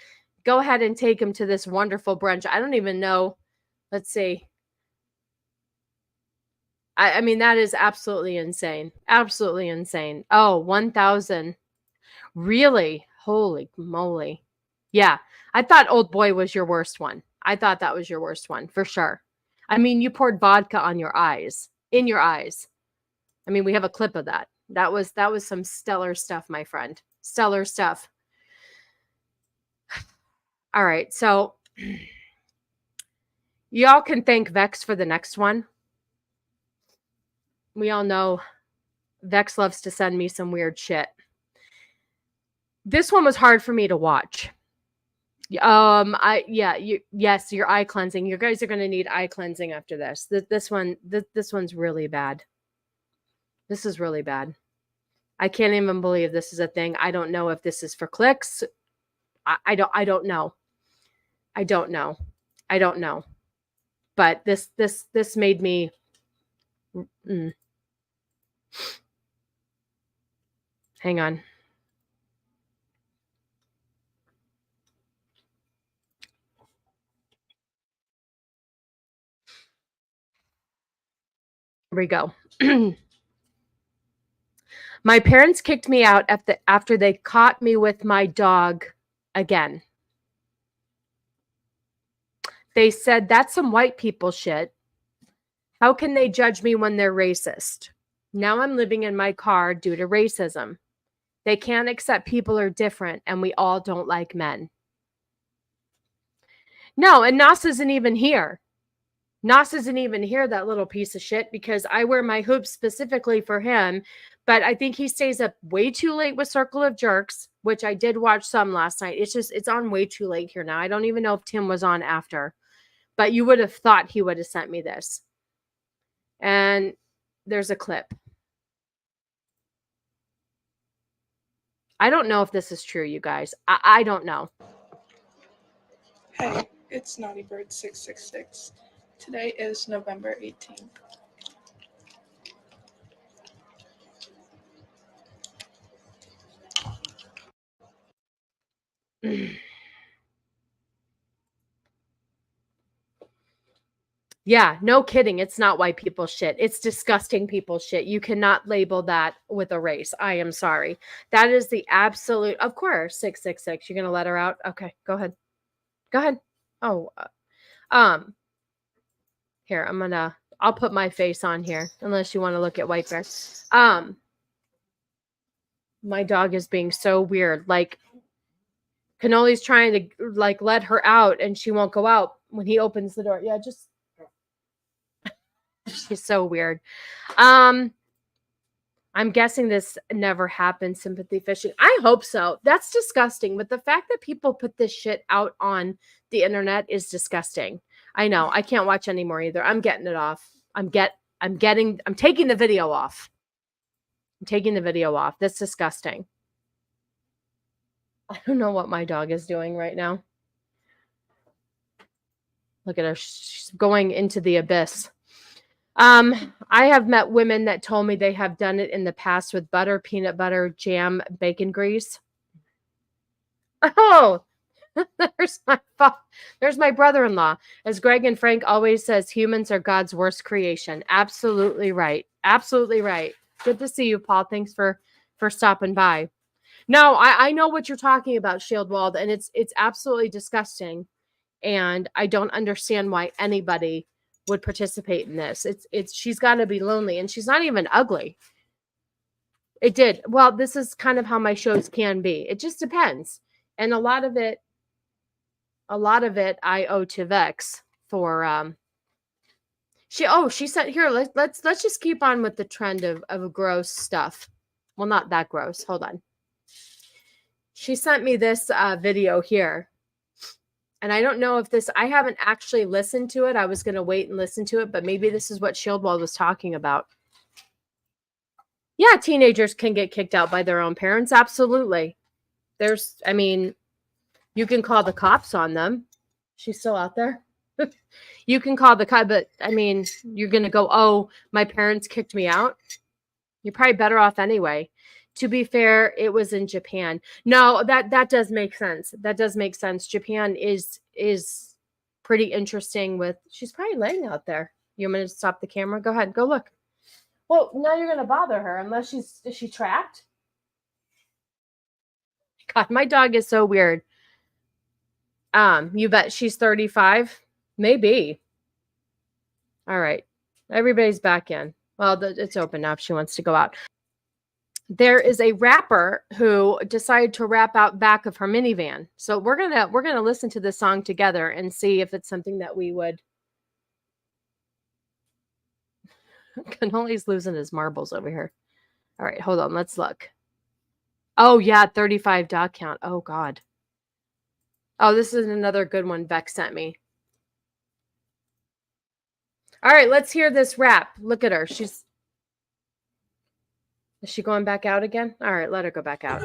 go ahead and take them to this wonderful brunch. I don't even know. Let's see. I mean, that is absolutely insane. Absolutely insane. Oh, 1,000. Really? Holy moly. Yeah. I thought Old Boy was your worst one. I thought that was your worst one for sure. I mean, you poured vodka on your eyes, in your eyes. I mean, we have a clip of that. That was some stellar stuff, my friend. Stellar stuff. All right. So y'all can thank Vex for the next one. We all know Vex loves to send me some weird shit. This one was hard for me to watch. Yes, your eye cleansing. You guys are going to need eye cleansing after this. This one's really bad. This is really bad. I can't even believe this is a thing. I don't know if this is for clicks. I don't know. I don't know. But this made me Hang on. Here we go. My parents kicked me out after they caught me with my dog again. They said, that's some white people shit. How can they judge me when they're racist? Now I'm living in my car due to racism. They can't accept people are different and we all don't like men. No, and Nas isn't even here. Nas isn't even here, that little piece of shit, because I wear my hoops specifically for him. But I think he stays up way too late with Circle of Jerks, which I did watch some last night. It's on way too late here now. I don't even know if Tim was on after. But you would have thought he would have sent me this. And there's a clip. I don't know if this is true, you guys. I don't know. Hey, it's Naughty Bird 666. Today is November 18th. Yeah, no kidding. It's not white people shit. It's disgusting people shit. You cannot label that with a race. I am sorry. That is the absolute, of course, 666. You're going to let her out? Okay, go ahead. Go ahead. Oh, here, I'll put my face on here, unless you want to look at White Bear. My dog is being so weird. Like, Cannoli's trying to, like, let her out, and she won't go out when he opens the door. Yeah, just... She's so weird. I'm guessing this never happened, sympathy fishing. I hope so. That's disgusting. But the fact that people put this shit out on the internet is disgusting. I know. I can't watch anymore either. I'm getting it off. I'm taking the video off. I'm taking the video off. That's disgusting. I don't know what my dog is doing right now. Look at her. She's going into the abyss. I have met women that told me they have done it in the past with butter, peanut butter, jam, bacon grease. Oh, there's my brother-in-law. As Greg and Frank always says, humans are God's worst creation. Absolutely right. Absolutely right. Good to see you, Paul. Thanks for stopping by. No, I know what you're talking about, Shieldwald, and it's absolutely disgusting. And I don't understand why anybody would participate in this. She's got to be lonely, and she's not even ugly. It did. Well, this is kind of how my shows can be. It just depends. And a lot of it I owe to Vex for she said, here, let's just keep on with the trend of gross stuff. Well, not that gross. Hold on. She sent me this video here. And I don't know if I haven't actually listened to it. I was going to wait and listen to it, but maybe this is what Shieldwald was talking about. Yeah, teenagers can get kicked out by their own parents. Absolutely. You can call the cops on them. She's still out there. You can call the cop, but you're going to go, oh, my parents kicked me out. You're probably better off anyway. To be fair, it was in Japan. No, that does make sense. That does make sense. Japan is pretty interesting with, she's probably laying out there. You want me to stop the camera? Go ahead, go look. Well, now you're gonna bother her unless is she trapped? God, my dog is so weird. You bet she's 35? Maybe. All right. Everybody's back in. Well, it's open now if she wants to go out. There is a rapper who decided to rap out back of her minivan. So we're gonna listen to this song together and see if it's something that we would. Cannoli's losing his marbles over here. All right, hold on. Let's look. Oh yeah, 35 dog count. Oh God. Oh, this is another good one Beck sent me. All right, let's hear this rap. Look at her. Is she going back out again? All right, let her go back out.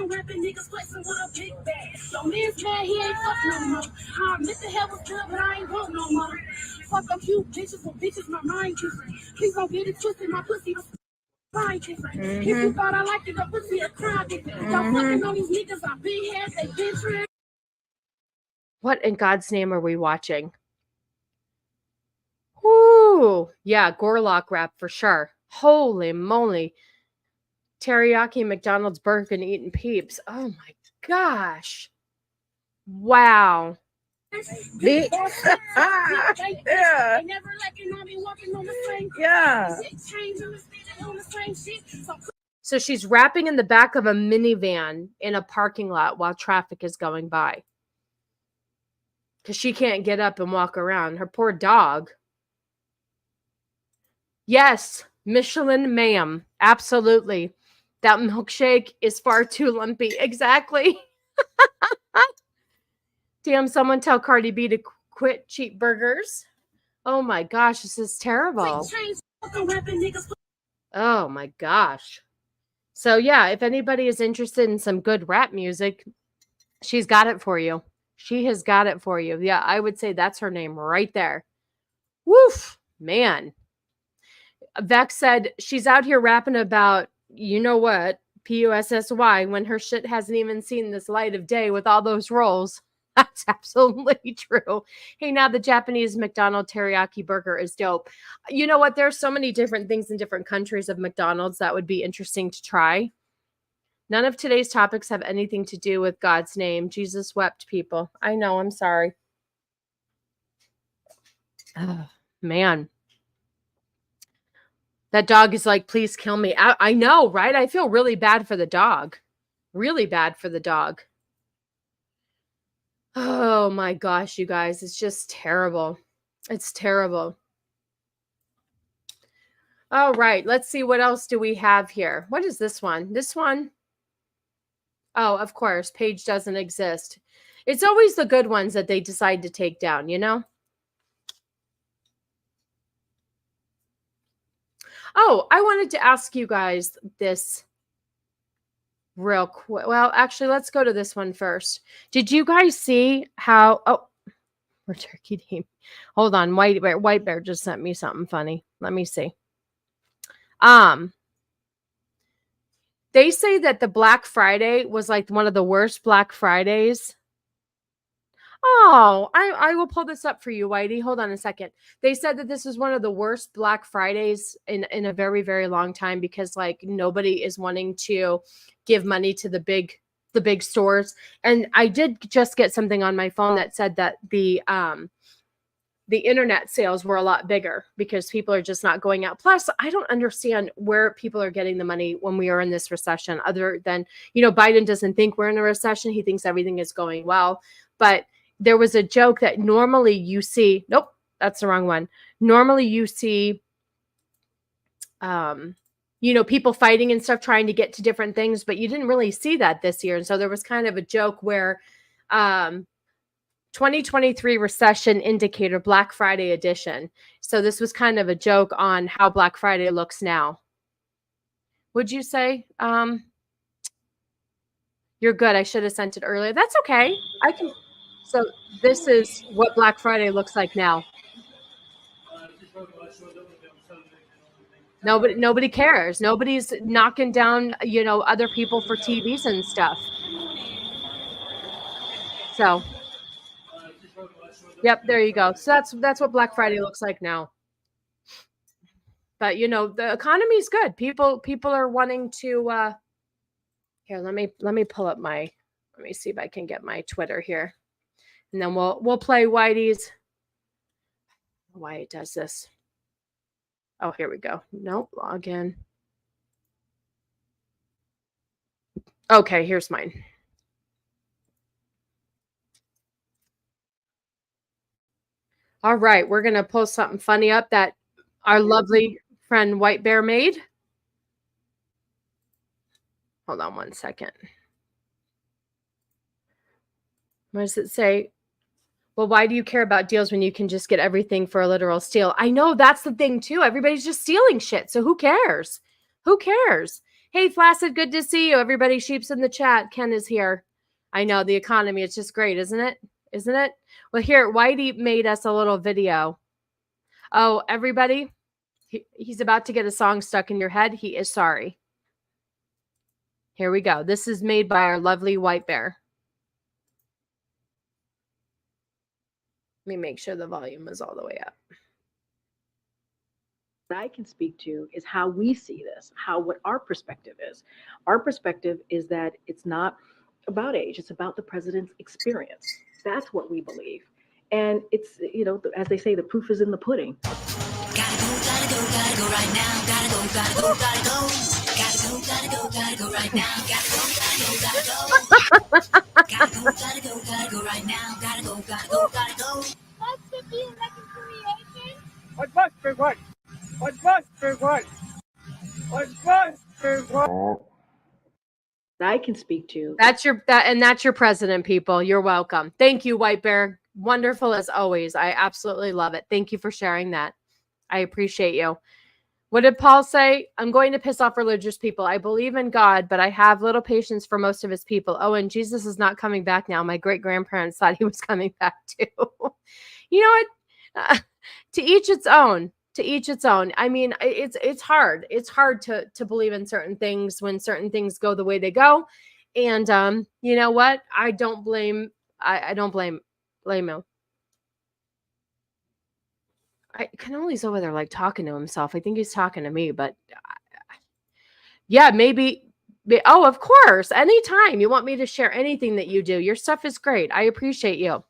What in God's name are we watching? Whoo! Yeah, Gorlock rap for sure. Holy moly. Teriyaki McDonald's burger and eating peeps. Oh my gosh. Wow. Yeah. So she's rapping in the back of a minivan in a parking lot while traffic is going by. Because she can't get up and walk around. Her poor dog. Yes, Michelin ma'am. Absolutely. That milkshake is far too lumpy. Exactly. Damn, someone tell Cardi B to quit cheap burgers. Oh my gosh, this is terrible. Oh my gosh. So yeah, if anybody is interested in some good rap music, she's got it for you. She has got it for you. Yeah, I would say that's her name right there. Woof, man. Vex said she's out here rapping about, you know what, PUSSY, when her shit hasn't even seen this light of day with all those rolls. That's absolutely true. Hey, now the Japanese McDonald's teriyaki burger is dope. You know what? There's so many different things in different countries of McDonald's that would be interesting to try. None of today's topics have anything to do with God's name. Jesus wept, people. I know. I'm sorry. Oh, man. That dog is like, please kill me. I know, right? I feel really bad for the dog. Really bad for the dog. Oh my gosh, you guys. It's just terrible. It's terrible. All right. Let's see. What else do we have here? What is this one? This one? Oh, of course. Page doesn't exist. It's always the good ones that they decide to take down, you know? Oh, I wanted to ask you guys this real quick. Well, actually, let's go to this one first. Did you guys see how... Oh, we're turkey team. Hold on. White Bear just sent me something funny. Let me see. They say that the Black Friday was like one of the worst Black Fridays. Oh, I will pull this up for you, Whitey. Hold on a second. They said that this is one of the worst Black Fridays in a very, very long time because like nobody is wanting to give money to the big stores. And I did just get something on my phone that said that the internet sales were a lot bigger because people are just not going out. Plus, I don't understand where people are getting the money when we are in this recession, other than, you know, Biden doesn't think we're in a recession. He thinks everything is going well. But there was a joke that normally you see, nope, that's the wrong one. Normally you see, you know, people fighting and stuff, trying to get to different things, but you didn't really see that this year. And so there was kind of a joke where, 2023 recession indicator, Black Friday edition. So this was kind of a joke on how Black Friday looks now. Would you say? You're good. I should have sent it earlier. That's okay. I can. So this is what Black Friday looks like now. Nobody cares. Nobody's knocking down, other people for TVs and stuff. So, yep, there you go. So that's what Black Friday looks like now. But the economy is good. People are wanting to. Here, let me pull up my. Let me see if I can get my Twitter here, and then we'll play Whitey's. Why it does this? Oh, here we go. Nope, log in. Okay, here's mine. All right, we're gonna post something funny up that our lovely friend White Bear made. Hold on one second. What does it say? Well, why do you care about deals when you can just get everything for a literal steal? I know, that's the thing too. Everybody's just stealing shit. So who cares? Who cares? Hey, Flaccid, good to see you. Everybody, Sheep's in the chat. Ken is here. I know, the economy. It's just great, isn't it? Isn't it? Well, here, Whitey made us a little video. Oh, everybody, he's about to get a song stuck in your head. He is sorry. Here we go. This is made by our lovely White Bear. Let me make sure the volume is all the way up. What I can speak to is how we see this, what our perspective is. Our perspective is that it's not about age, it's about the president's experience. That's what we believe. And it's, as they say, the proof is in the pudding. Gotta go right now. Gotta go right now. Gotta go right now. Gotta go right now. Gotta go. Must it be reconciliation? What must be what? What must be what? What must be what? I can speak to. That's your president, people. You're welcome. Thank you, White Bear. Wonderful as always. I absolutely love it. Thank you for sharing that. I appreciate you. What did Paul say? I'm going to piss off religious people. I believe in God, but I have little patience for most of his people. Oh, and Jesus is not coming back now. My great-grandparents thought he was coming back too. You know what? To each its own. To each its own. I mean, it's hard. It's hard to believe in certain things when certain things go the way they go. And you know what? I don't blame him. Canoli's over there like talking to himself. I think he's talking to me, but yeah, maybe. Oh, of course. Anytime you want me to share anything that you do, your stuff is great. I appreciate you.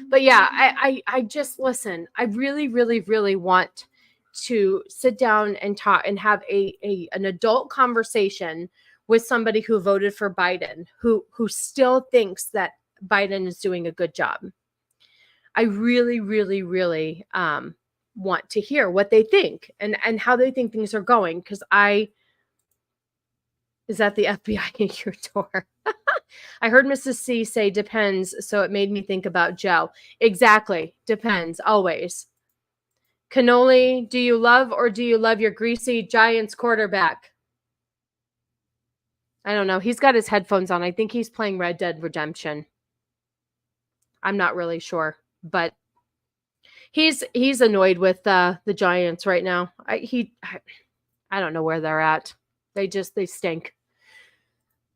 But yeah, I just listen. I really, really, really want to sit down and talk and have an adult conversation with somebody who voted for Biden, who still thinks that Biden is doing a good job. I really, really, really want to hear what they think and how they think things are going. Because is that the FBI at your door? I heard Mrs. C say depends, so it made me think about Joe. Exactly. Depends, always. Cannoli, do you love your greasy Giants quarterback? I don't know. He's got his headphones on. I think he's playing Red Dead Redemption. I'm not really sure, but he's annoyed with the Giants right now. I don't know where they're at. They stink.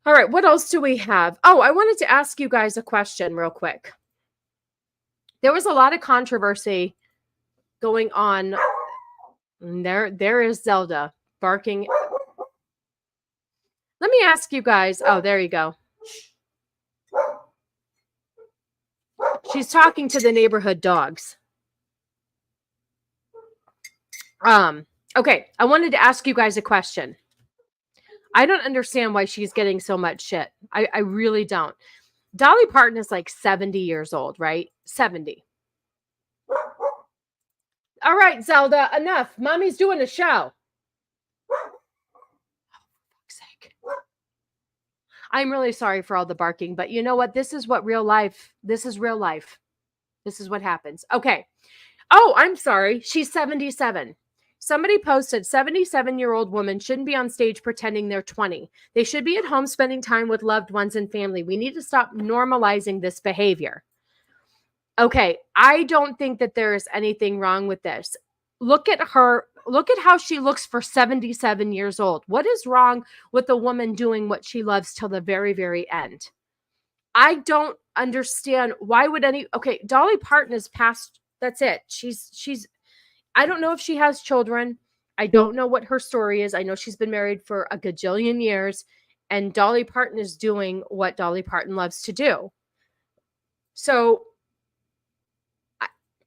All right, what else do we have? Oh, I wanted to ask you guys a question real quick. There was a lot of controversy going on. There is Zelda barking. Let me ask you guys. Oh, there you go. She's talking to the neighborhood dogs. Okay, I wanted to ask you guys a question. I don't understand why she's getting so much shit. I really don't. Dolly Parton is like 70 years old, right? 70. All right, Zelda, enough. Mommy's doing a show. I'm really sorry for all the barking, but you know what? This is real life. This is real life. This is what happens. Okay. Oh, I'm sorry. She's 77. Somebody posted 77-year-old woman shouldn't be on stage pretending they're 20. They should be at home spending time with loved ones and family. We need to stop normalizing this behavior. Okay. I don't think that there is anything wrong with this. look at her. Look at how she looks for 77 years old. What is wrong with a woman doing what she loves till the very, very end? I don't understand why would okay, Dolly Parton is past, that's it. She's I don't know if she has children. I don't know what her story is. I know she's been married for a gajillion years, and Dolly Parton is doing what Dolly Parton loves to do. So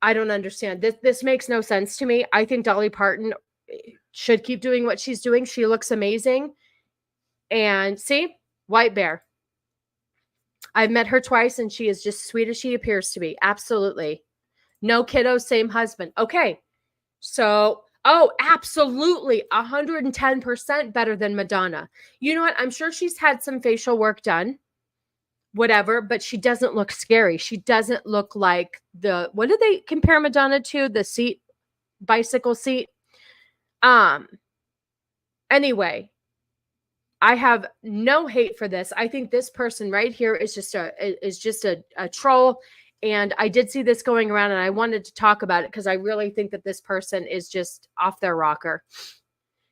I don't understand. This makes no sense to me. I think Dolly Parton should keep doing what she's doing. She looks amazing. And see, White Bear. I've met her twice, and she is just sweet as she appears to be. Absolutely. No kiddos, same husband. Okay. So, absolutely. 110% better than Madonna. You know what? I'm sure she's had some facial work done. Whatever, but she doesn't look scary. She doesn't look like what do they compare Madonna to? The bicycle seat. Anyway, I have no hate for this. I think this person right here is just a troll. And I did see this going around, and I wanted to talk about it because I really think that this person is just off their rocker.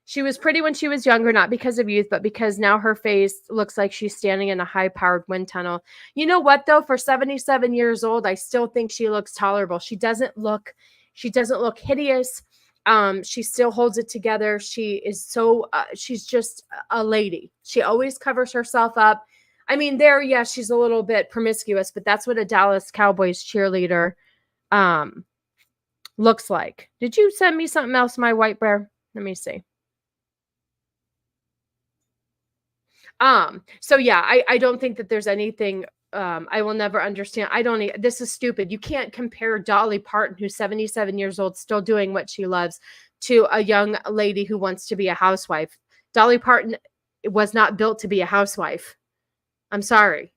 She was pretty when she was younger, not because of youth, but because now her face looks like she's standing in a high-powered wind tunnel. You know what, though? For 77 years old, I still think she looks tolerable. She doesn't look hideous. She still holds it together. She is she's just a lady. She always covers herself up. I mean, she's a little bit promiscuous, but that's what a Dallas Cowboys cheerleader looks like. Did you send me something else, my White Bear? Let me see. So yeah, I don't think that there's anything, I will never understand. This is stupid. You can't compare Dolly Parton, who's 77 years old, still doing what she loves, to a young lady who wants to be a housewife. Dolly Parton was not built to be a housewife. I'm sorry.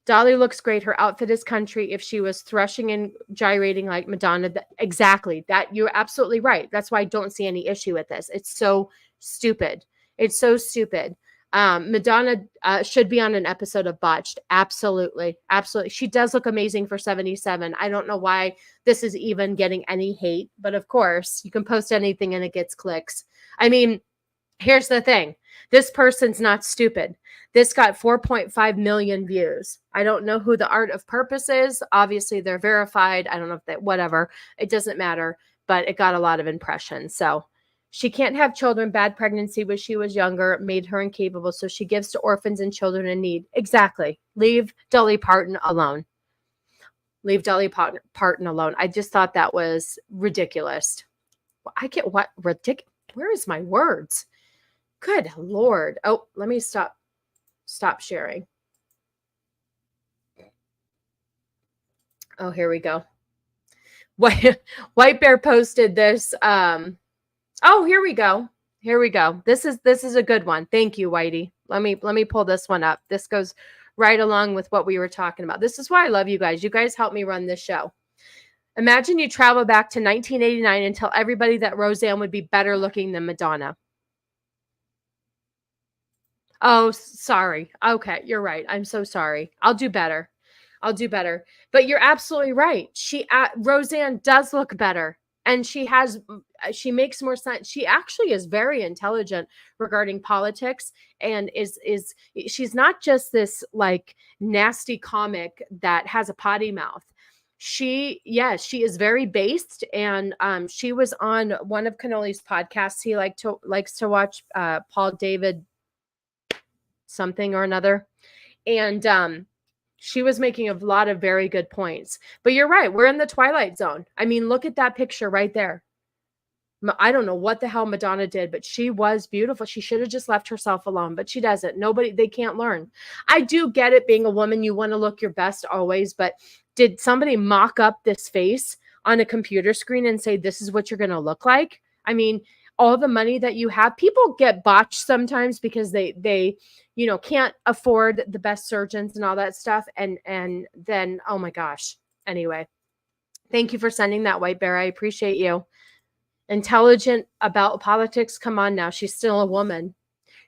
Dolly looks great. Her outfit is country. If she was threshing and gyrating like Madonna, exactly. That you're absolutely right. That's why I don't see any issue with this. It's so stupid. It's so stupid. Madonna should be on an episode of Botched. Absolutely. Absolutely. She does look amazing for 77. I don't know why this is even getting any hate, but of course you can post anything and it gets clicks. I mean, here's the thing. This person's not stupid. This got 4.5 million views. I don't know who the Art of Purpose is. Obviously they're verified. I don't know if that, whatever. It doesn't matter, but it got a lot of impressions. So she can't have children. Bad pregnancy when she was younger made her incapable. So she gives to orphans and children in need. Exactly. Leave Dolly Parton alone. Leave Dolly Parton alone. I just thought that was ridiculous. I get what ridiculous. Where is my words? Good Lord. Oh, let me stop sharing. Oh, here we go. White Bear posted this. Oh, here we go. Here we go. This is a good one. Thank you, Whitey. Let me pull this one up. This goes right along with what we were talking about. This is why I love you guys. You guys help me run this show. Imagine you travel back to 1989 and tell everybody that Roseanne would be better looking than Madonna. Oh, sorry. Okay, you're right. I'm so sorry. I'll do better. But you're absolutely right. Roseanne does look better. And she makes more sense. She actually is very intelligent regarding politics, and she's not just this like nasty comic that has a potty mouth. She is very based, and she was on one of Cannoli's podcasts. He likes to watch Paul David something or another, and she was making a lot of very good points. But you're right. We're in the Twilight Zone. I mean, look at that picture right there. I don't know what the hell Madonna did, but she was beautiful. She should have just left herself alone, but she doesn't. They can't learn. I do get it. Being a woman, you want to look your best always, but did somebody mock up this face on a computer screen and say, this is what you're going to look like? I mean, all the money that you have, people get botched sometimes because they can't afford the best surgeons and all that stuff. And then, oh my gosh. Anyway, thank you for sending that, White Bear. I appreciate you. Intelligent about politics. Come on now. She's still a woman.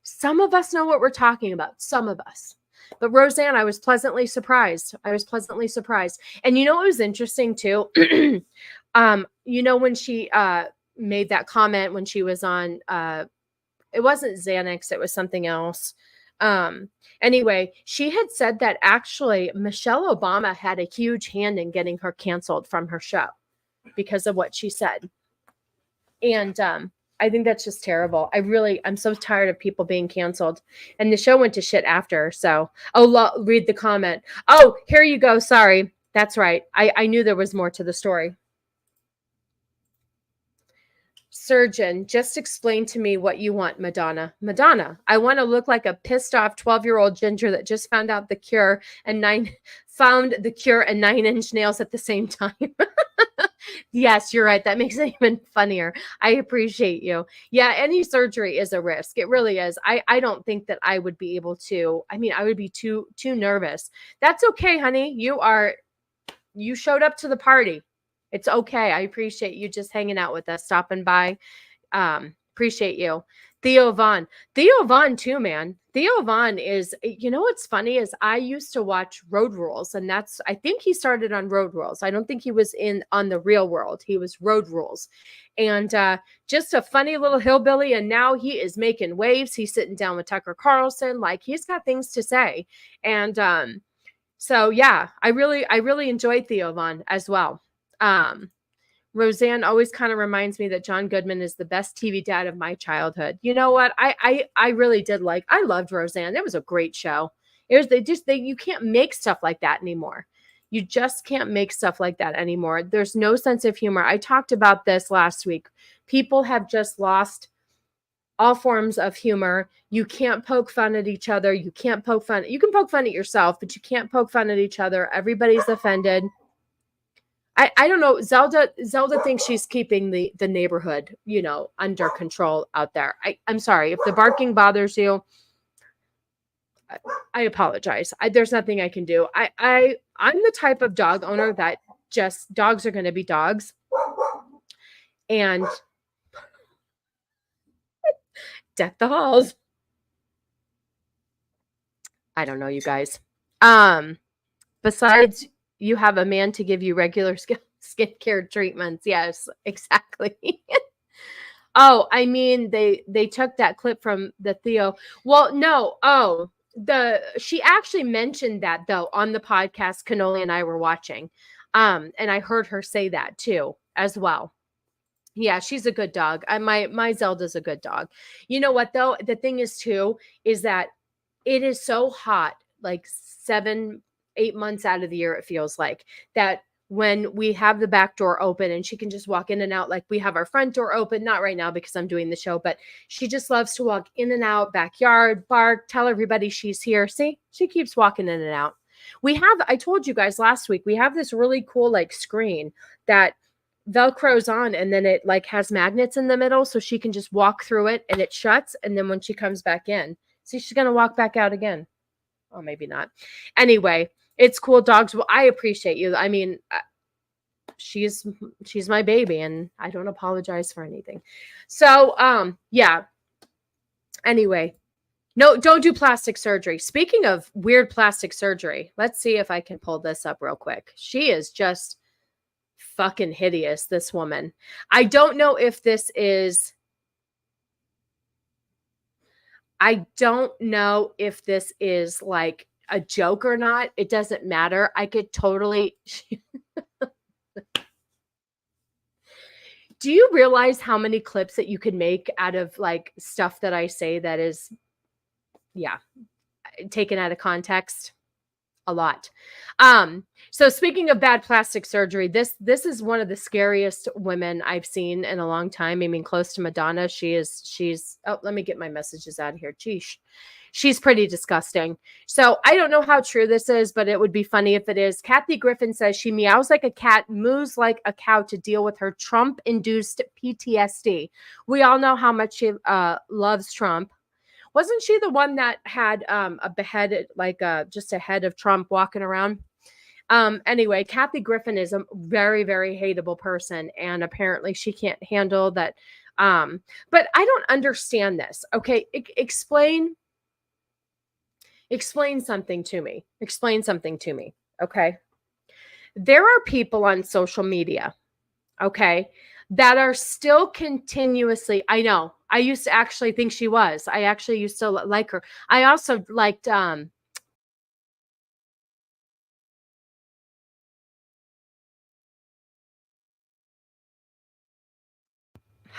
Some of us know what we're talking about. Some of us. But Roseanne, I was pleasantly surprised. And you know what was interesting too? When she made that comment when she was on, it wasn't Xanax, it was something else. Anyway, she had said that actually Michelle Obama had a huge hand in getting her canceled from her show because of what she said. And I think that's just terrible. I'm so tired of people being canceled. And the show went to shit after. So, read the comment. Oh, here you go. Sorry. That's right. I knew there was more to the story. Surgeon, just explain to me what you want, Madonna. Madonna, I want to look like a pissed off 12-year-old ginger that just found the cure and 9-inch nails at the same time. Yes, you're right. That makes it even funnier. I appreciate you. Yeah, any surgery is a risk. It really is. I don't think that I would be able to. I mean, I would be too nervous. That's okay, honey. You showed up to the party. It's okay. I appreciate you just hanging out with us, stopping by. Appreciate you. Theo Vaughn too, man. Theo Vaughn is, what's funny is I used to watch Road Rules, and I think he started on Road Rules. I don't think he was on the Real World. He was Road Rules, and just a funny little hillbilly. And now he is making waves. He's sitting down with Tucker Carlson. Like, he's got things to say. And so yeah, I really enjoyed Theo Vaughn as well. Roseanne always kind of reminds me that John Goodman is the best TV dad of my childhood. You know what? I really did I loved Roseanne. It was a great show. You can't make stuff like that anymore. You just can't make stuff like that anymore. There's no sense of humor. I talked about this last week. People have just lost all forms of humor. You can't poke fun at each other. You can poke fun at yourself, but you can't poke fun at each other. Everybody's offended. I don't know. Zelda thinks she's keeping the neighborhood, under control out there. I'm sorry. If the barking bothers you, I apologize. There's nothing I can do. I'm the type of dog owner that just dogs are going to be dogs. And deck the halls. I don't know, you guys. Besides, you have a man to give you regular skincare treatments. Yes, exactly. Oh, I mean, they took that clip from the Theo. Well, no. Oh, she actually mentioned that though on the podcast Cannoli and I were watching. And I heard her say that too as well. Yeah, she's a good dog. My Zelda's a good dog. You know what though? The thing is too, is that it is so hot, like 7-8 months out of the year, it feels like, that when we have the back door open and she can just walk in and out, like we have our front door open, not right now because I'm doing the show, but she just loves to walk in and out, backyard, bark, tell everybody she's here. See, she keeps walking in and out. I told you guys last week, we have this really cool like screen that Velcros on, and then it like has magnets in the middle so she can just walk through it and it shuts. And then when she comes back in, see, she's going to walk back out again. Oh, maybe not. Anyway, it's cool. Dogs. Well, I appreciate you. I mean, she's my baby and I don't apologize for anything. So, yeah. Anyway, no, don't do plastic surgery. Speaking of weird plastic surgery, let's see if I can pull this up real quick. She is just fucking hideous, this woman. I don't know if this is like a joke or not. It doesn't matter. I could totally. Do you realize how many clips that you could make out of like stuff that I say that is, taken out of context? A lot. So speaking of bad plastic surgery, this is one of the scariest women I've seen in a long time. I mean, close to Madonna. She's oh, let me get my messages out of here. Sheesh. She's pretty disgusting. So I don't know how true this is, but it would be funny if it is. Kathygriffin says she meows like a cat, moos like a cow to deal with her Trump-induced PTSD. We all know how much she loves Trump. Wasn't she the one that had a beheaded, like just a head of Trump walking around? Anyway, Kathygriffin is a very, very hateable person, and apparently she can't handle that. But I don't understand this. Okay, explain something to me. Explain something to me. Okay. There are people on social media. okay, that are still continuously, I know, I used to actually think she was. I actually used to like her. I also liked, how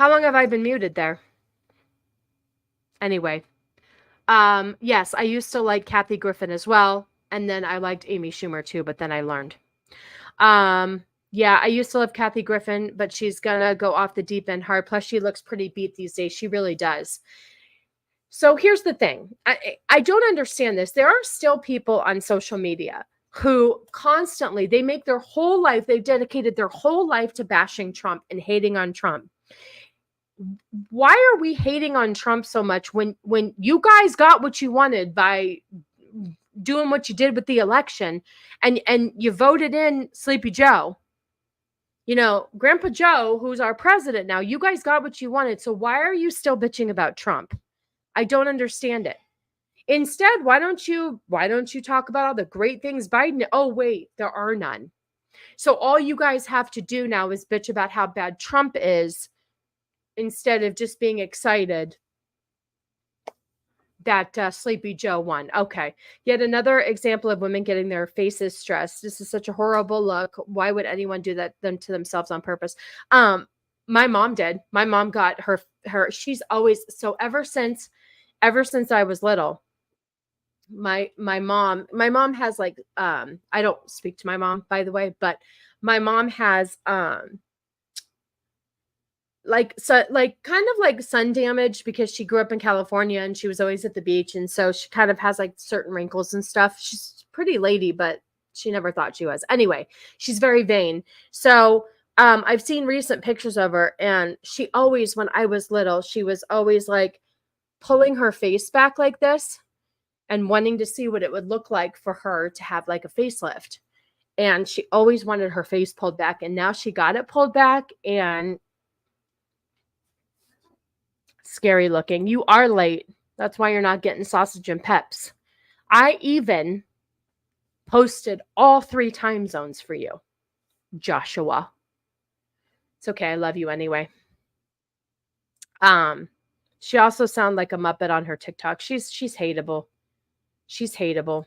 long have I been muted there? Anyway, yes, I used to like Kathygriffin as well. And then I liked Amy Schumer too, but then I learned. Yeah, I used to love Kathygriffin, but she's gonna go off the deep end hard. Plus, she looks pretty beat these days. She really does. So here's the thing. I don't understand this. There are still people on social media who constantly, they make their whole life, they've dedicated their whole life to bashing Trump and hating on Trump. Why are we hating on Trump so much when you guys got what you wanted by doing what you did with the election and you voted in Sleepy Joe? You know, Grandpa Joe, who's our president now, you guys got what you wanted. So why are you still bitching about Trump? I don't understand it. Instead, why don't you talk about all the great things Biden? Oh, wait, there are none. So all you guys have to do now is bitch about how bad Trump is instead of just being excited that Sleepy Joe won. Okay. Yet another example of women getting their faces stressed. This is such a horrible look. Why would anyone do that them to themselves on purpose? My mom did. My mom got her she's always, so ever since I was little, my mom has like, I don't speak to my mom, by the way, but my mom has like kind of like sun damage because she grew up in California and she was always at the beach, and so she kind of has like certain wrinkles and stuff. She's a pretty lady, but she never thought she was. Anyway, she's very vain. So I've seen recent pictures of her, and she always, when I was little, she was always like pulling her face back like this and wanting to see what it would look like for her to have like a facelift. And she always wanted her face pulled back, and now she got it pulled back, and scary looking. You are late. That's why you're not getting sausage and peps. I even posted all 3 time zones for you, Joshua. It's okay. I love you anyway. She also sounds like a Muppet on her TikTok. She's hateable. She's hateable.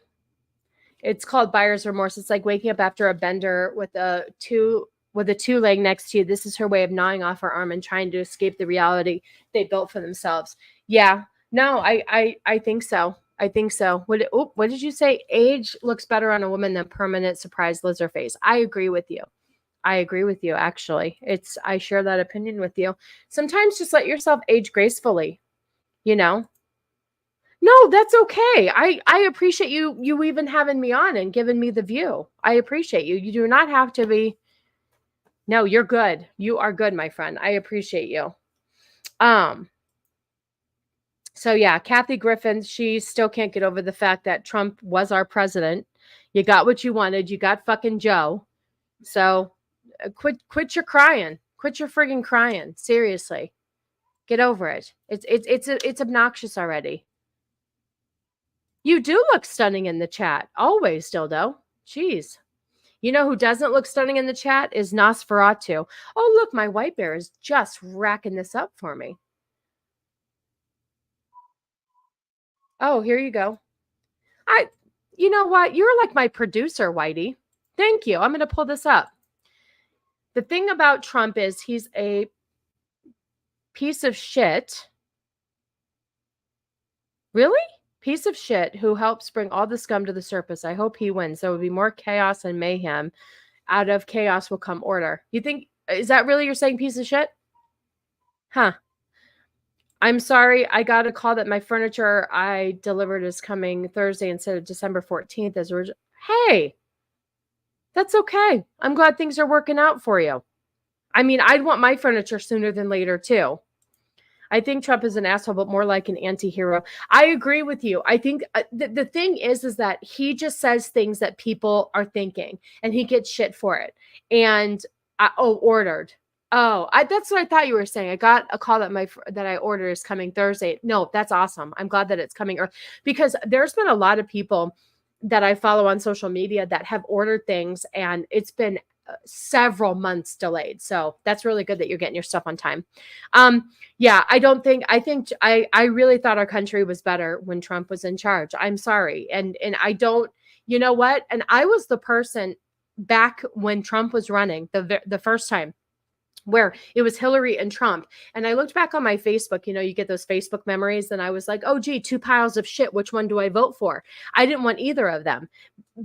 It's called buyer's remorse. It's like waking up after a bender with a two leg next to you. This is her way of gnawing off her arm and trying to escape the reality they built for themselves. Yeah, no, I think so. I think so. What did you say? Age looks better on a woman than permanent surprise lizard face. I agree with you. Actually. I share that opinion with you. Sometimes just let yourself age gracefully, you know? No, that's okay. I appreciate you even having me on and giving me the view. I appreciate you. You do not have to be. No, you're good. You are good, my friend. I appreciate you. So yeah, Kathygriffin, she still can't get over the fact that Trump was our president. You got what you wanted. You got fucking Joe. So quit your crying. Quit your friggin' crying. Seriously. Get over it. It's obnoxious already. You do look stunning in the chat. Always, Dildo. Jeez. You know who doesn't look stunning in the chat is Nosferatu. Oh, look, my white bear is just racking this up for me. Oh, here you go. You know what? You're like my producer, Whitey. Thank you. I'm going to pull this up. The thing about Trump is he's a piece of shit. Really? Piece of shit who helps bring all the scum to the surface. I hope he wins. There will be more chaos and mayhem. Out of chaos will come order. You think, is that really you're saying piece of shit? Huh. I'm sorry. I got a call that my furniture I delivered is coming Thursday instead of December 14th as original. Hey, that's okay. I'm glad things are working out for you. I mean, I'd want my furniture sooner than later too. I think Trump is an asshole, but more like an anti-hero. I agree with you. I think the thing is that he just says things that people are thinking, and he gets shit for it. And ordered. Oh, that's what I thought you were saying. I got a call that I ordered is coming Thursday. No, that's awesome. I'm glad that it's coming because there's been a lot of people that I follow on social media that have ordered things, and it's been several months delayed. So that's really good that you're getting your stuff on time. Yeah, I really thought our country was better when Trump was in charge. I'm sorry. And I don't, you know what? And I was the person back when Trump was running the first time, where it was Hillary and Trump. And I looked back on my Facebook, you get those Facebook memories. And I was like, oh, gee, two piles of shit. Which one do I vote for? I didn't want either of them.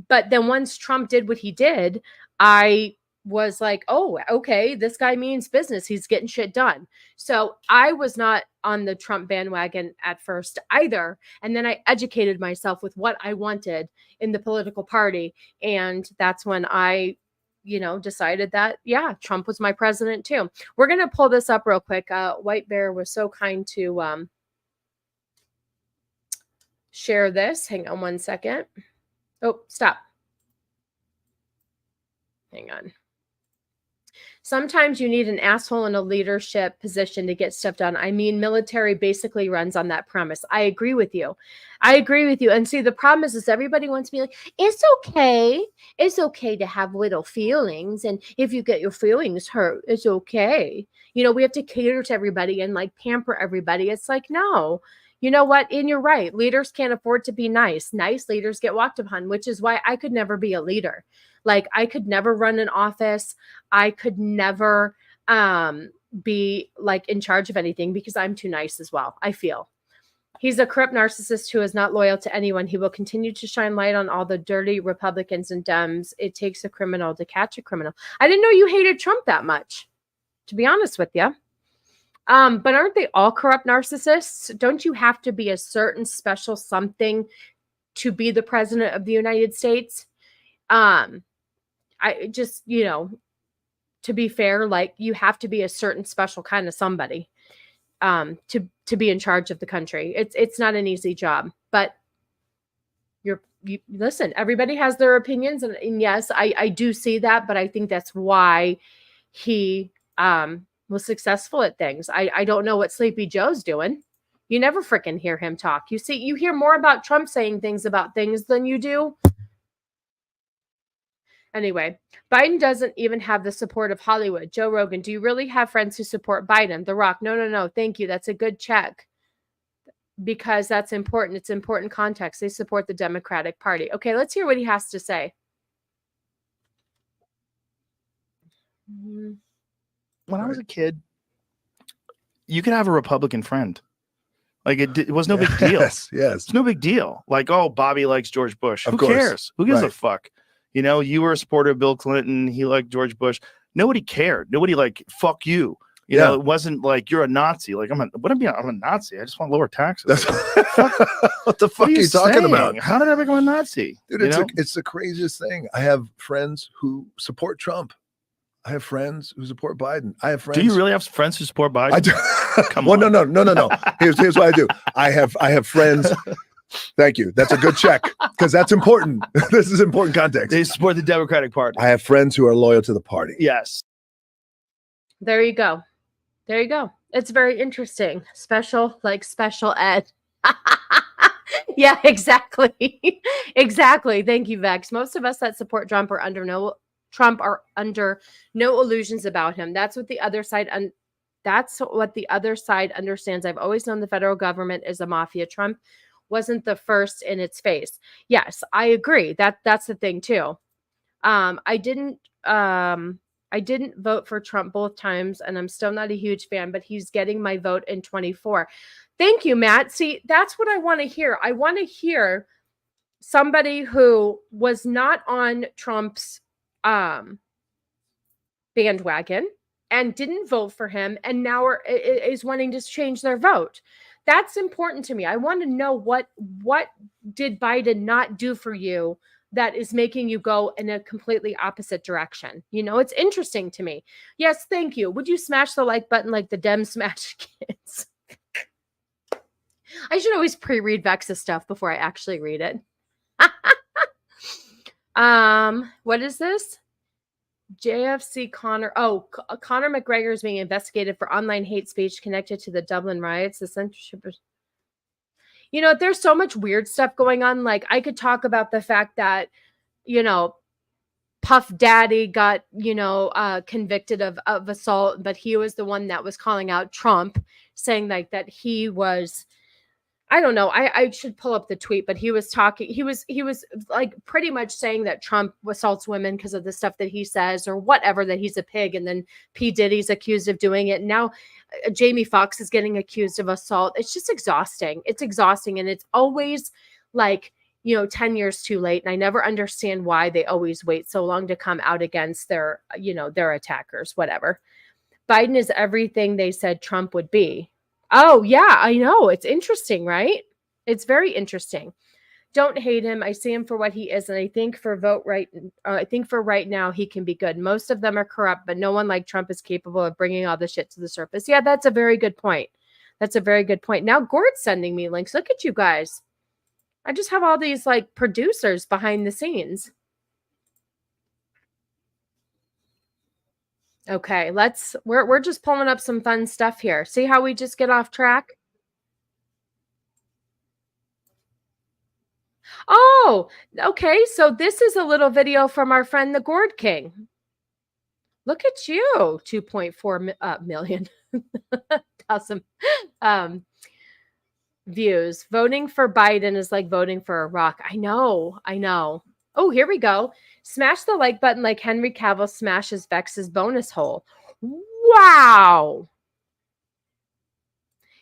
But then once Trump did what he did, I was like, oh, okay, this guy means business. He's getting shit done. So I was not on the Trump bandwagon at first either. And then I educated myself with what I wanted in the political party. And that's when I decided that, yeah, Trump was my president too. We're going to pull this up real quick. White Bear was so kind to share this. Hang on one second. Oh, stop. Hang on. Sometimes you need an asshole in a leadership position to get stuff done. I mean, military basically runs on that premise. I agree with you. And see, the problem is everybody wants to be like, it's okay. It's okay to have little feelings. And if you get your feelings hurt, it's okay. We have to cater to everybody and like pamper everybody. It's like, no. You know what? And you're right. Leaders can't afford to be nice. Nice leaders get walked upon, which is why I could never be a leader. Like I could never run an office. I could never be like in charge of anything because I'm too nice as well. I feel he's a corrupt narcissist who is not loyal to anyone. He will continue to shine light on all the dirty Republicans and Dems. It takes a criminal to catch a criminal. I didn't know you hated Trump that much, to be honest with you. But aren't they all corrupt narcissists? Don't you have to be a certain special something to be the president of the United States? I just, to be fair, like you have to be a certain special kind of somebody to be in charge of the country. It's not an easy job, but you listen, everybody has their opinions. And yes, I do see that, but I think that's why he was successful at things. I don't know what Sleepy Joe's doing. You never freaking hear him talk. You hear more about Trump saying things about things than you do. Anyway, Biden doesn't even have the support of Hollywood. Joe Rogan, do you really have friends who support Biden? The Rock, no. Thank you. That's a good check because that's important. It's important context. They support the Democratic Party. Okay, let's hear what he has to say. When I was a kid, you could have a Republican friend. Like it was no big deal. Yes. It's no big deal. Like, oh, Bobby likes George Bush. Of Who course. cares? Who gives a Right. fuck? You were a supporter of Bill Clinton. He liked George Bush. Nobody cared. Nobody like, fuck you. You know, it wasn't like you're a Nazi. Like I'm a Nazi. I just want lower taxes. What the fuck are you talking saying? about? How did I become a Nazi? Dude, it's the craziest thing. I have friends who support Trump. I have friends who support Biden. I have friends. Do you really have friends who support Biden? I do. Come on. No. Here's what I do. I have friends. Thank you. That's a good check because that's important. This is important context. They support the Democratic Party. I have friends who are loyal to the party. Yes. There you go. It's very interesting. Special ed. Yeah, exactly. Exactly. Thank you, Vex. Most of us that support Trump are under no illusions about him. That's what the other side understands. I've always known the federal government is a mafia. Trump wasn't the first in its face. Yes, I agree. That's the thing too. I didn't vote for Trump both times, and I'm still not a huge fan, but he's getting my vote in 24. Thank you, Matt. See, that's what I want to hear. I want to hear somebody who was not on Trump's bandwagon and didn't vote for him and now is wanting to change their vote. That's important to me. I want to know what did Biden not do for you that is making you go in a completely opposite direction. It's interesting to me. Yes, thank you. Would you smash the like button like the Dem smash kids? I should always pre-read Vex's stuff before I actually read it. What is this? JFC Connor. Oh, Conor McGregor is being investigated for online hate speech connected to the Dublin riots. The censorship. There's so much weird stuff going on. Like I could talk about the fact that, Puff Daddy got, convicted of assault, but he was the one that was calling out Trump, saying like that he was, I don't know. I should pull up the tweet, but he was talking. He was like pretty much saying that Trump assaults women because of the stuff that he says or whatever, that he's a pig. And then P. Diddy's accused of doing it. And now Jamie Foxx is getting accused of assault. It's just exhausting. It's exhausting. And it's always like, 10 years too late. And I never understand why they always wait so long to come out against their attackers, whatever. Biden is everything they said Trump would be. Oh, yeah, I know. It's interesting, right? It's very interesting. Don't hate him. I see him for what he is. And I think for right now, he can be good. Most of them are corrupt, but no one like Trump is capable of bringing all the shit to the surface. Yeah, that's a very good point. That's a very good point. Now Gord's sending me links. Look at you guys. I just have all these like producers behind the scenes. Okay, we're just pulling up some fun stuff here. See how we just get off track? Oh, okay. So this is a little video from our friend, the Gourd King. Look at you, 2.4 million. Awesome. Views. Voting for Biden is like voting for a rock. I know. Oh, here we go. Smash the like button like Henry Cavill smashes Vex's bonus hole. Wow.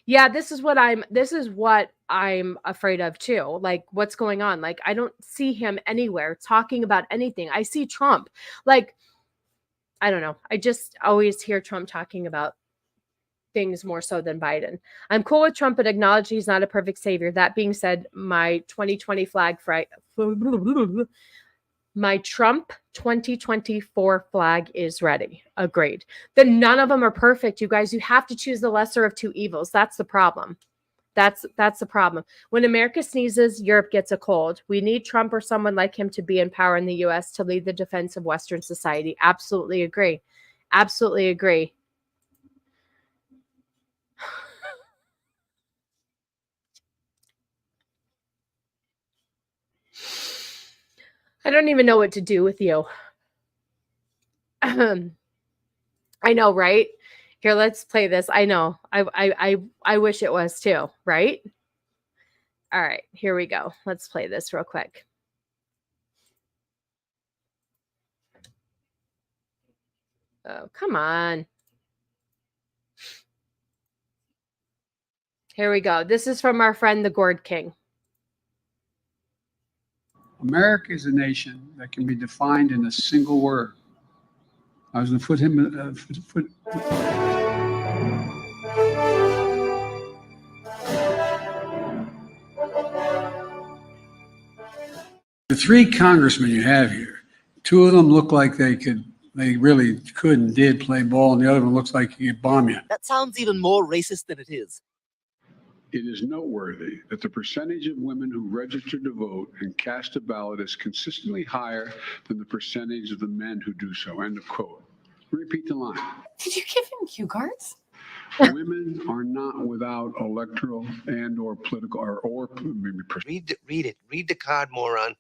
Yeah, this is what I'm afraid of too. Like, what's going on? Like, I don't see him anywhere talking about anything. I see Trump. Like, I don't know. I just always hear Trump talking about things more so than Biden. I'm cool with Trump, but acknowledge he's not a perfect savior. That being said, my 2020 flag my Trump 2024 flag is ready. Agreed. Then none of them are perfect, you guys. You have to choose the lesser of two evils. That's the problem. That's the problem. When America sneezes, Europe gets a cold. We need Trump or someone like him to be in power in the U.S. to lead the defense of Western society. Absolutely agree. Absolutely agree. I don't even know what to do with you. I know, right? Here, let's play this. I know. I wish it was too, right? All right, here we go. Let's play this real quick. Oh, come on. Here we go. This is from our friend, the Gourd King. America is a nation that can be defined in a single word. I was going to put him. The three congressmen you have here, two of them look like they really could and did play ball, and the other one looks like he could bomb you. That sounds even more racist than it is. It is noteworthy that the percentage of women who register to vote and cast a ballot is consistently higher than the percentage of the men who do so. End of quote. Repeat the line. Did you give him cue cards? Women are not without electoral and or political or maybe. Read it. Read the card, moron.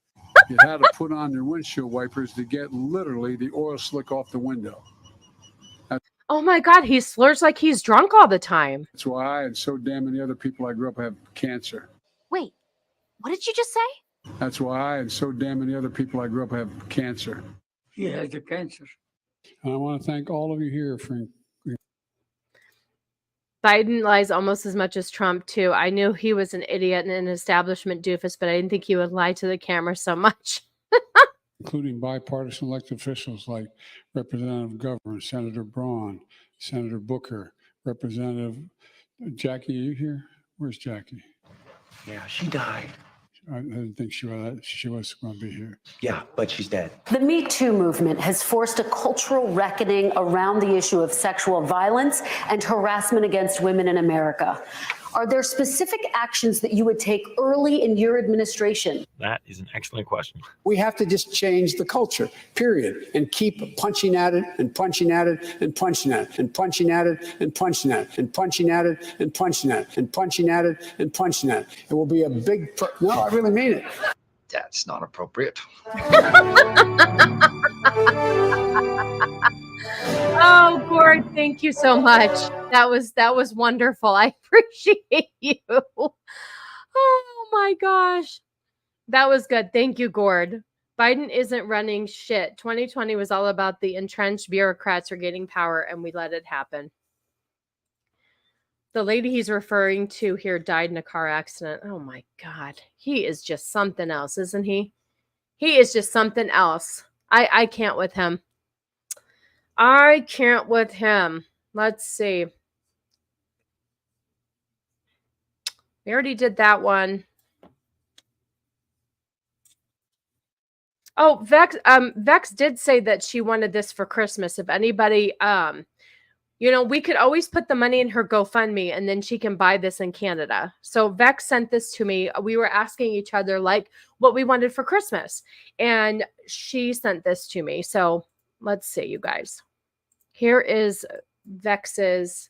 You had to put on their windshield wipers to get literally the oil slick off the window. Oh my God, he slurs like he's drunk all the time. That's why I and so damn many other people I grew up have cancer. Wait, what did you just say? That's why I and so damn many other people I grew up have cancer. He has the cancer. And I want to thank all of you here for. Biden lies almost as much as Trump, too. I knew he was an idiot and an establishment doofus, but I didn't think he would lie to the camera so much. Including bipartisan elected officials like Representative Governor, Senator Braun, Senator Booker, Representative Jackie. Are you here? Where's Jackie? Yeah, she died. I didn't think she was going to be here. Yeah, but she's dead. The Me Too movement has forced a cultural reckoning around the issue of sexual violence and harassment against women in America. Are there specific actions that you would take early in your administration? That is an excellent question. We have to just change the culture, period, and keep punching at it and punching at it and punching at it and punching at it and punching at it and punching at it and punching at it and punching at it and punching at it. It will be a big, no, I really mean it. That's not appropriate. Oh, Gord, thank you so much. That was wonderful. I appreciate you. Oh my gosh. That was good. Thank you, Gord. Biden isn't running shit. 2020 was all about the entrenched bureaucrats are getting power, and we let it happen. The lady he's referring to here died in a car accident. Oh my God. He is just something else, isn't he? He is just something else. I can't with him. I can't with him. Let's see. We already did that one. Oh, Vex did say that she wanted this for Christmas. If anybody, we could always put the money in her GoFundMe and then she can buy this in Canada. So Vex sent this to me. We were asking each other like what we wanted for Christmas. And she sent this to me. So let's see, you guys. Here is Vex's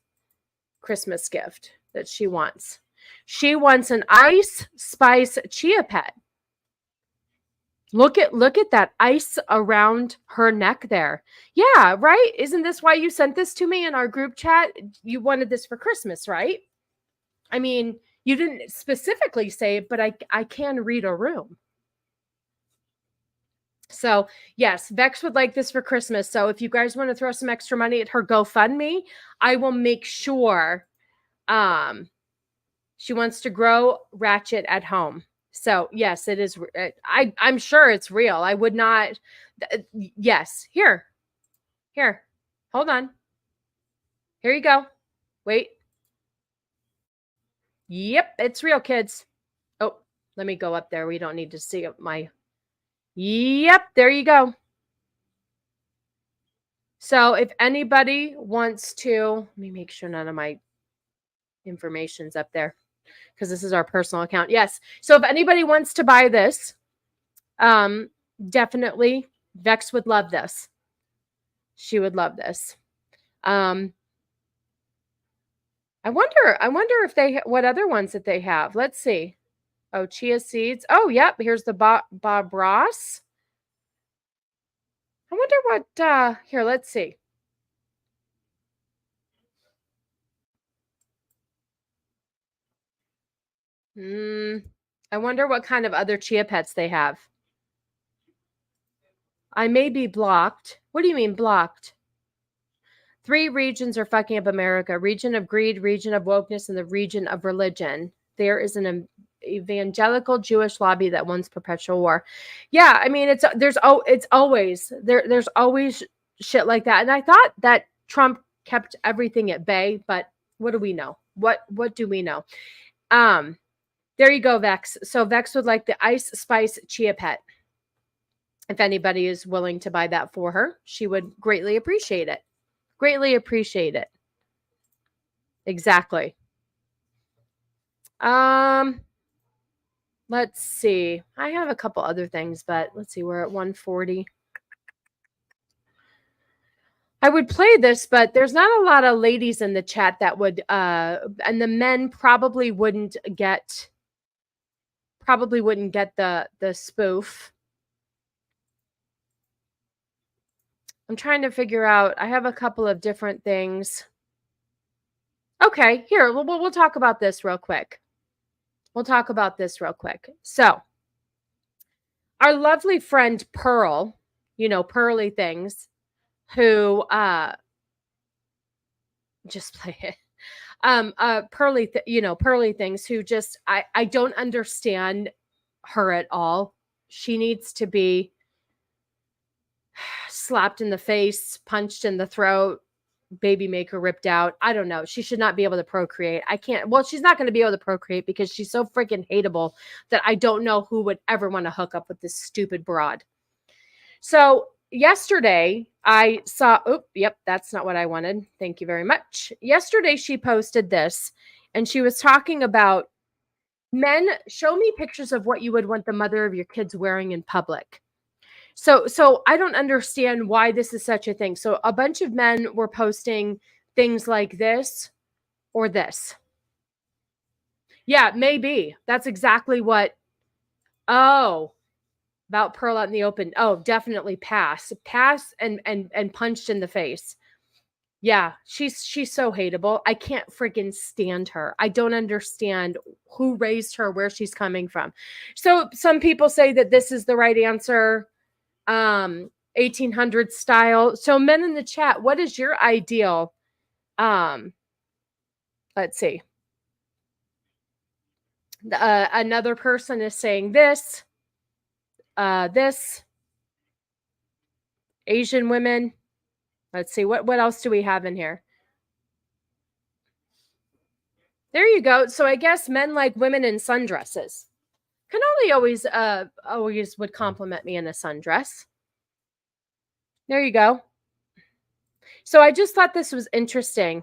Christmas gift that she wants. She wants an ice spice chia pet. Look at that ice around her neck there. Yeah, right? Isn't this why you sent this to me in our group chat? You wanted this for Christmas, right? I mean, you didn't specifically say it, but I can read a room. So, yes, Vex would like this for Christmas. So if you guys want to throw some extra money at her GoFundMe, I will make sure she wants to grow Ratchet at home. So, yes, it is. I'm sure it's real. I would not. Yes. Here. Hold on. Here you go. Wait. Yep, it's real, kids. Oh, let me go up there. We don't need to see my... Yep, there you go. So if anybody wants to... Let me make sure none of my information's up there, because this is our personal account. Yes. So if anybody wants to buy this, definitely Vex would love this. She would love this. I wonder if they, what other ones that they have. Let's see. Oh, chia seeds. Oh, yep. Here's the Bob Ross. I wonder what, here, let's see. I wonder what kind of other chia pets they have. I may be blocked. What do you mean blocked? 3 regions are fucking up America. Region of greed, region of wokeness, and the region of religion. There is an evangelical Jewish lobby that wants perpetual war. Yeah, I mean, there's always shit like that. And I thought that Trump kept everything at bay, but what do we know? What do we know? There you go, Vex. So Vex would like the ice spice chia pet. If anybody is willing to buy that for her, she would greatly appreciate it. Greatly appreciate it. Exactly. Let's see. I have a couple other things, but let's see. We're at 140. I would play this, but there's not a lot of ladies in the chat that would, and the men probably wouldn't get the spoof. I'm trying to figure out. I have a couple of different things. Okay, here, we'll talk about this real quick. So, our lovely friend Pearl, Pearly Things, who just play it. Pearly Things, who just I don't understand her at all. She needs to be slapped in the face, punched in the throat, baby maker ripped out. I don't know. She should not be able to procreate. She's not going to be able to procreate because she's so freaking hateable that I don't know who would ever want to hook up with this stupid broad. So yesterday I saw, that's not what I wanted. Thank you very much. Yesterday she posted this and she was talking about men, show me pictures of what you would want the mother of your kids wearing in public. So I don't understand why this is such a thing. So a bunch of men were posting things like this or this. Yeah, maybe. That's exactly what. Oh, about Pearl out in the open. Oh, definitely pass and punched in the face. Yeah, she's so hateable. I can't freaking stand her. I don't understand who raised her, where she's coming from. So some people say that this is the right answer, 1800 style. So men in the chat, what is your ideal? Let's see. Another person is saying this. This. Asian women. Let's see, what else do we have in here? There you go. So I guess men like women in sundresses. Cannoli always would compliment me in a sundress. There you go. So I just thought this was interesting.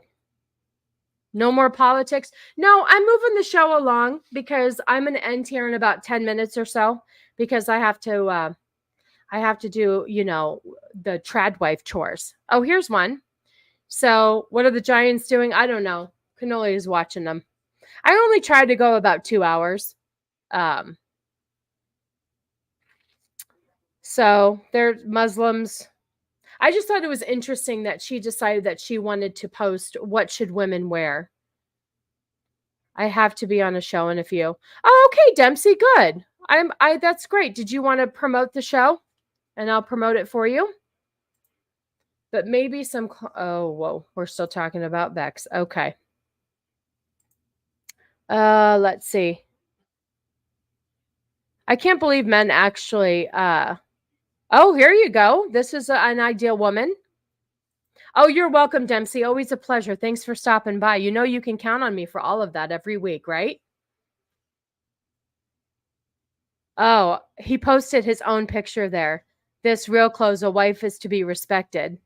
No more politics. No, I'm moving the show along because I'm going to end here in about 10 minutes or so because I have to do, the trad wife chores. Oh, here's one. So what are the Giants doing? I don't know. Cannoli is watching them. I only tried to go about 2 hours. So they're Muslims. I just thought it was interesting that she decided that she wanted to post what should women wear. I have to be on a show in a few. Oh, okay, Dempsey, good. That's great. Did you want to promote the show? And I'll promote it for you. But maybe some, oh, whoa, we're still talking about Vex. Okay. Let's see. I can't believe men actually, oh, here you go. This is an ideal woman. Oh, you're welcome, Dempsey. Always a pleasure. Thanks for stopping by. You know you can count on me for all of that every week, right? Oh, he posted his own picture there. This real clothes, a wife is to be respected.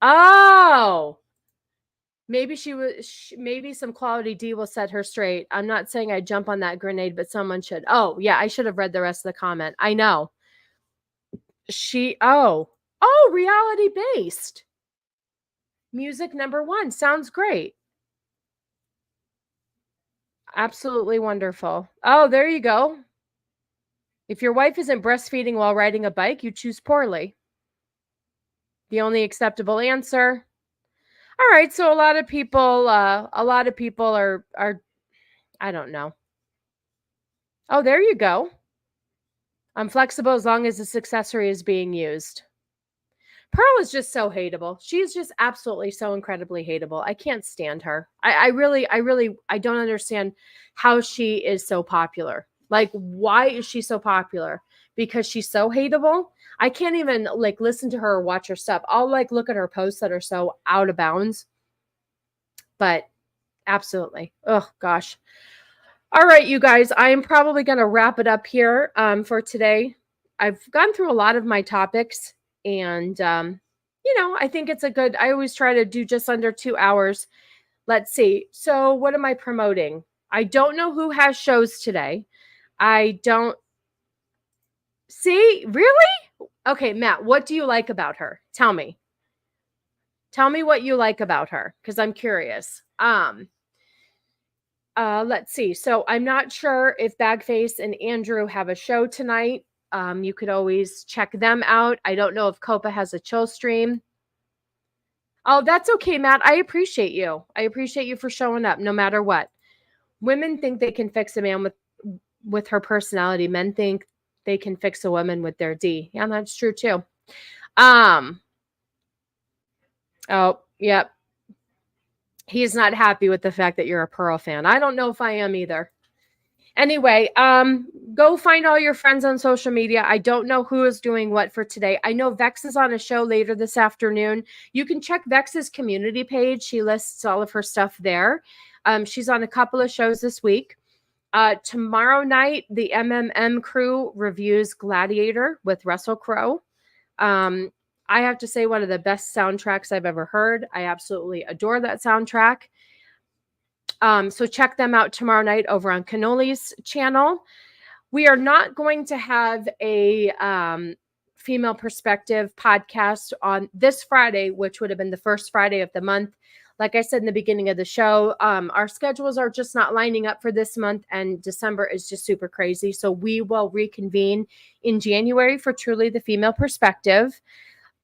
Oh, maybe maybe some quality D will set her straight. I'm not saying I jump on that grenade, but someone should. Oh, yeah, I should have read the rest of the comment. I know. Reality based. Music number 1. Sounds great. Absolutely wonderful. Oh, there you go. If your wife isn't breastfeeding while riding a bike, you choose poorly. The only acceptable answer. All right, so a lot of people are I don't know. Oh, there you go. I'm flexible as long as this accessory is being used. Pearl is just so hateable. She's just absolutely so incredibly hateable. I can't stand her. I really don't understand how she is so popular. Like, why is she so popular? Because she's so hateable. I can't even listen to her or watch her stuff. I'll look at her posts that are so out of bounds. But absolutely. Oh gosh. All right, you guys, I am probably going to wrap it up here for today. I've gone through a lot of my topics and, I think it's I always try to do just under 2 hours. Let's see. So what am I promoting? I don't know who has shows today. I don't see. Really? Okay, Matt, what do you like about her? Tell me. Tell me what you like about her, because I'm curious. Let's see. So I'm not sure if Bagface and Andrew have a show tonight. You could always check them out. I don't know if Copa has a chill stream. Oh, that's okay, Matt. I appreciate you. I appreciate you for showing up no matter what. Women think they can fix a man with her personality. Men think they can fix a woman with their D. Yeah, that's true too. Oh, yep. He's not happy with the fact that you're a Pearl fan. I don't know if I am either. Anyway, go find all your friends on social media. I don't know who is doing what for today. I know Vex is on a show later this afternoon. You can check Vex's community page. She lists all of her stuff there. She's on a couple of shows this week. Tomorrow night, the MMM crew reviews Gladiator with Russell Crowe. I have to say, one of the best soundtracks I've ever heard. I absolutely adore that soundtrack. So check them out tomorrow night over on Cannoli's channel. We are not going to have a female perspective podcast on this Friday, which would have been the first Friday of the month. Like I said in the beginning of the show, our schedules are just not lining up for this month, and December is just super crazy. So we will reconvene in January for Truly the Female Perspective.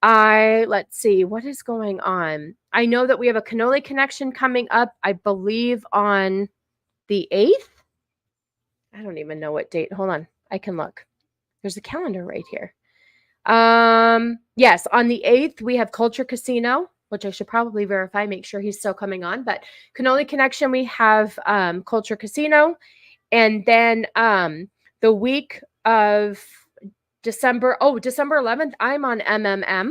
Let's see, what is going on? I know that we have a Cannoli Connection coming up, I believe on the 8th. I don't even know what date. Hold on, I can look. There's a calendar right here. Yes, on the 8th, we have Culture Casino, which I should probably verify, make sure he's still coming on. But Cannoli Connection, we have Culture Casino. And then the week of December 11th, I'm on MMM.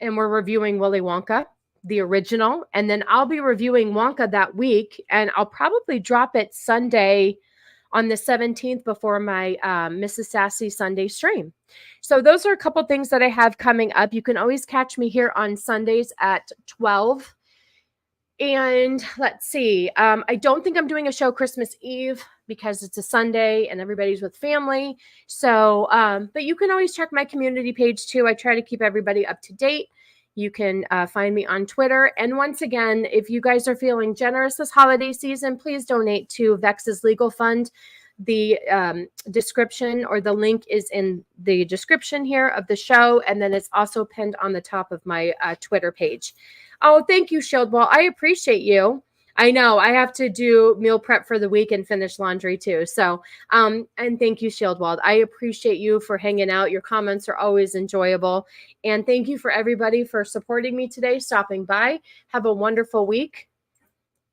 And we're reviewing Willy Wonka, the original. And then I'll be reviewing Wonka that week. And I'll probably drop it Sunday on the 17th before my Mrs. Sassy Sunday stream. So those are a couple things that I have coming up. You can always catch me here on Sundays at 12. And let's see, I don't think I'm doing a show Christmas Eve because it's a Sunday and everybody's with family. So, but you can always check my community page too. I try to keep everybody up to date. You can find me on Twitter. And once again, if you guys are feeling generous this holiday season, please donate to Vex's Legal Fund. The description or the link is in the description here of the show. And then it's also pinned on the top of my Twitter page. Oh, thank you, Shieldwall. I appreciate you. I know I have to do meal prep for the week and finish laundry too. So, and thank you, Shieldwald. I appreciate you for hanging out. Your comments are always enjoyable. And thank you for everybody for supporting me today, stopping by. Have a wonderful week.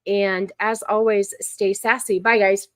And as always, stay sassy. Bye, guys.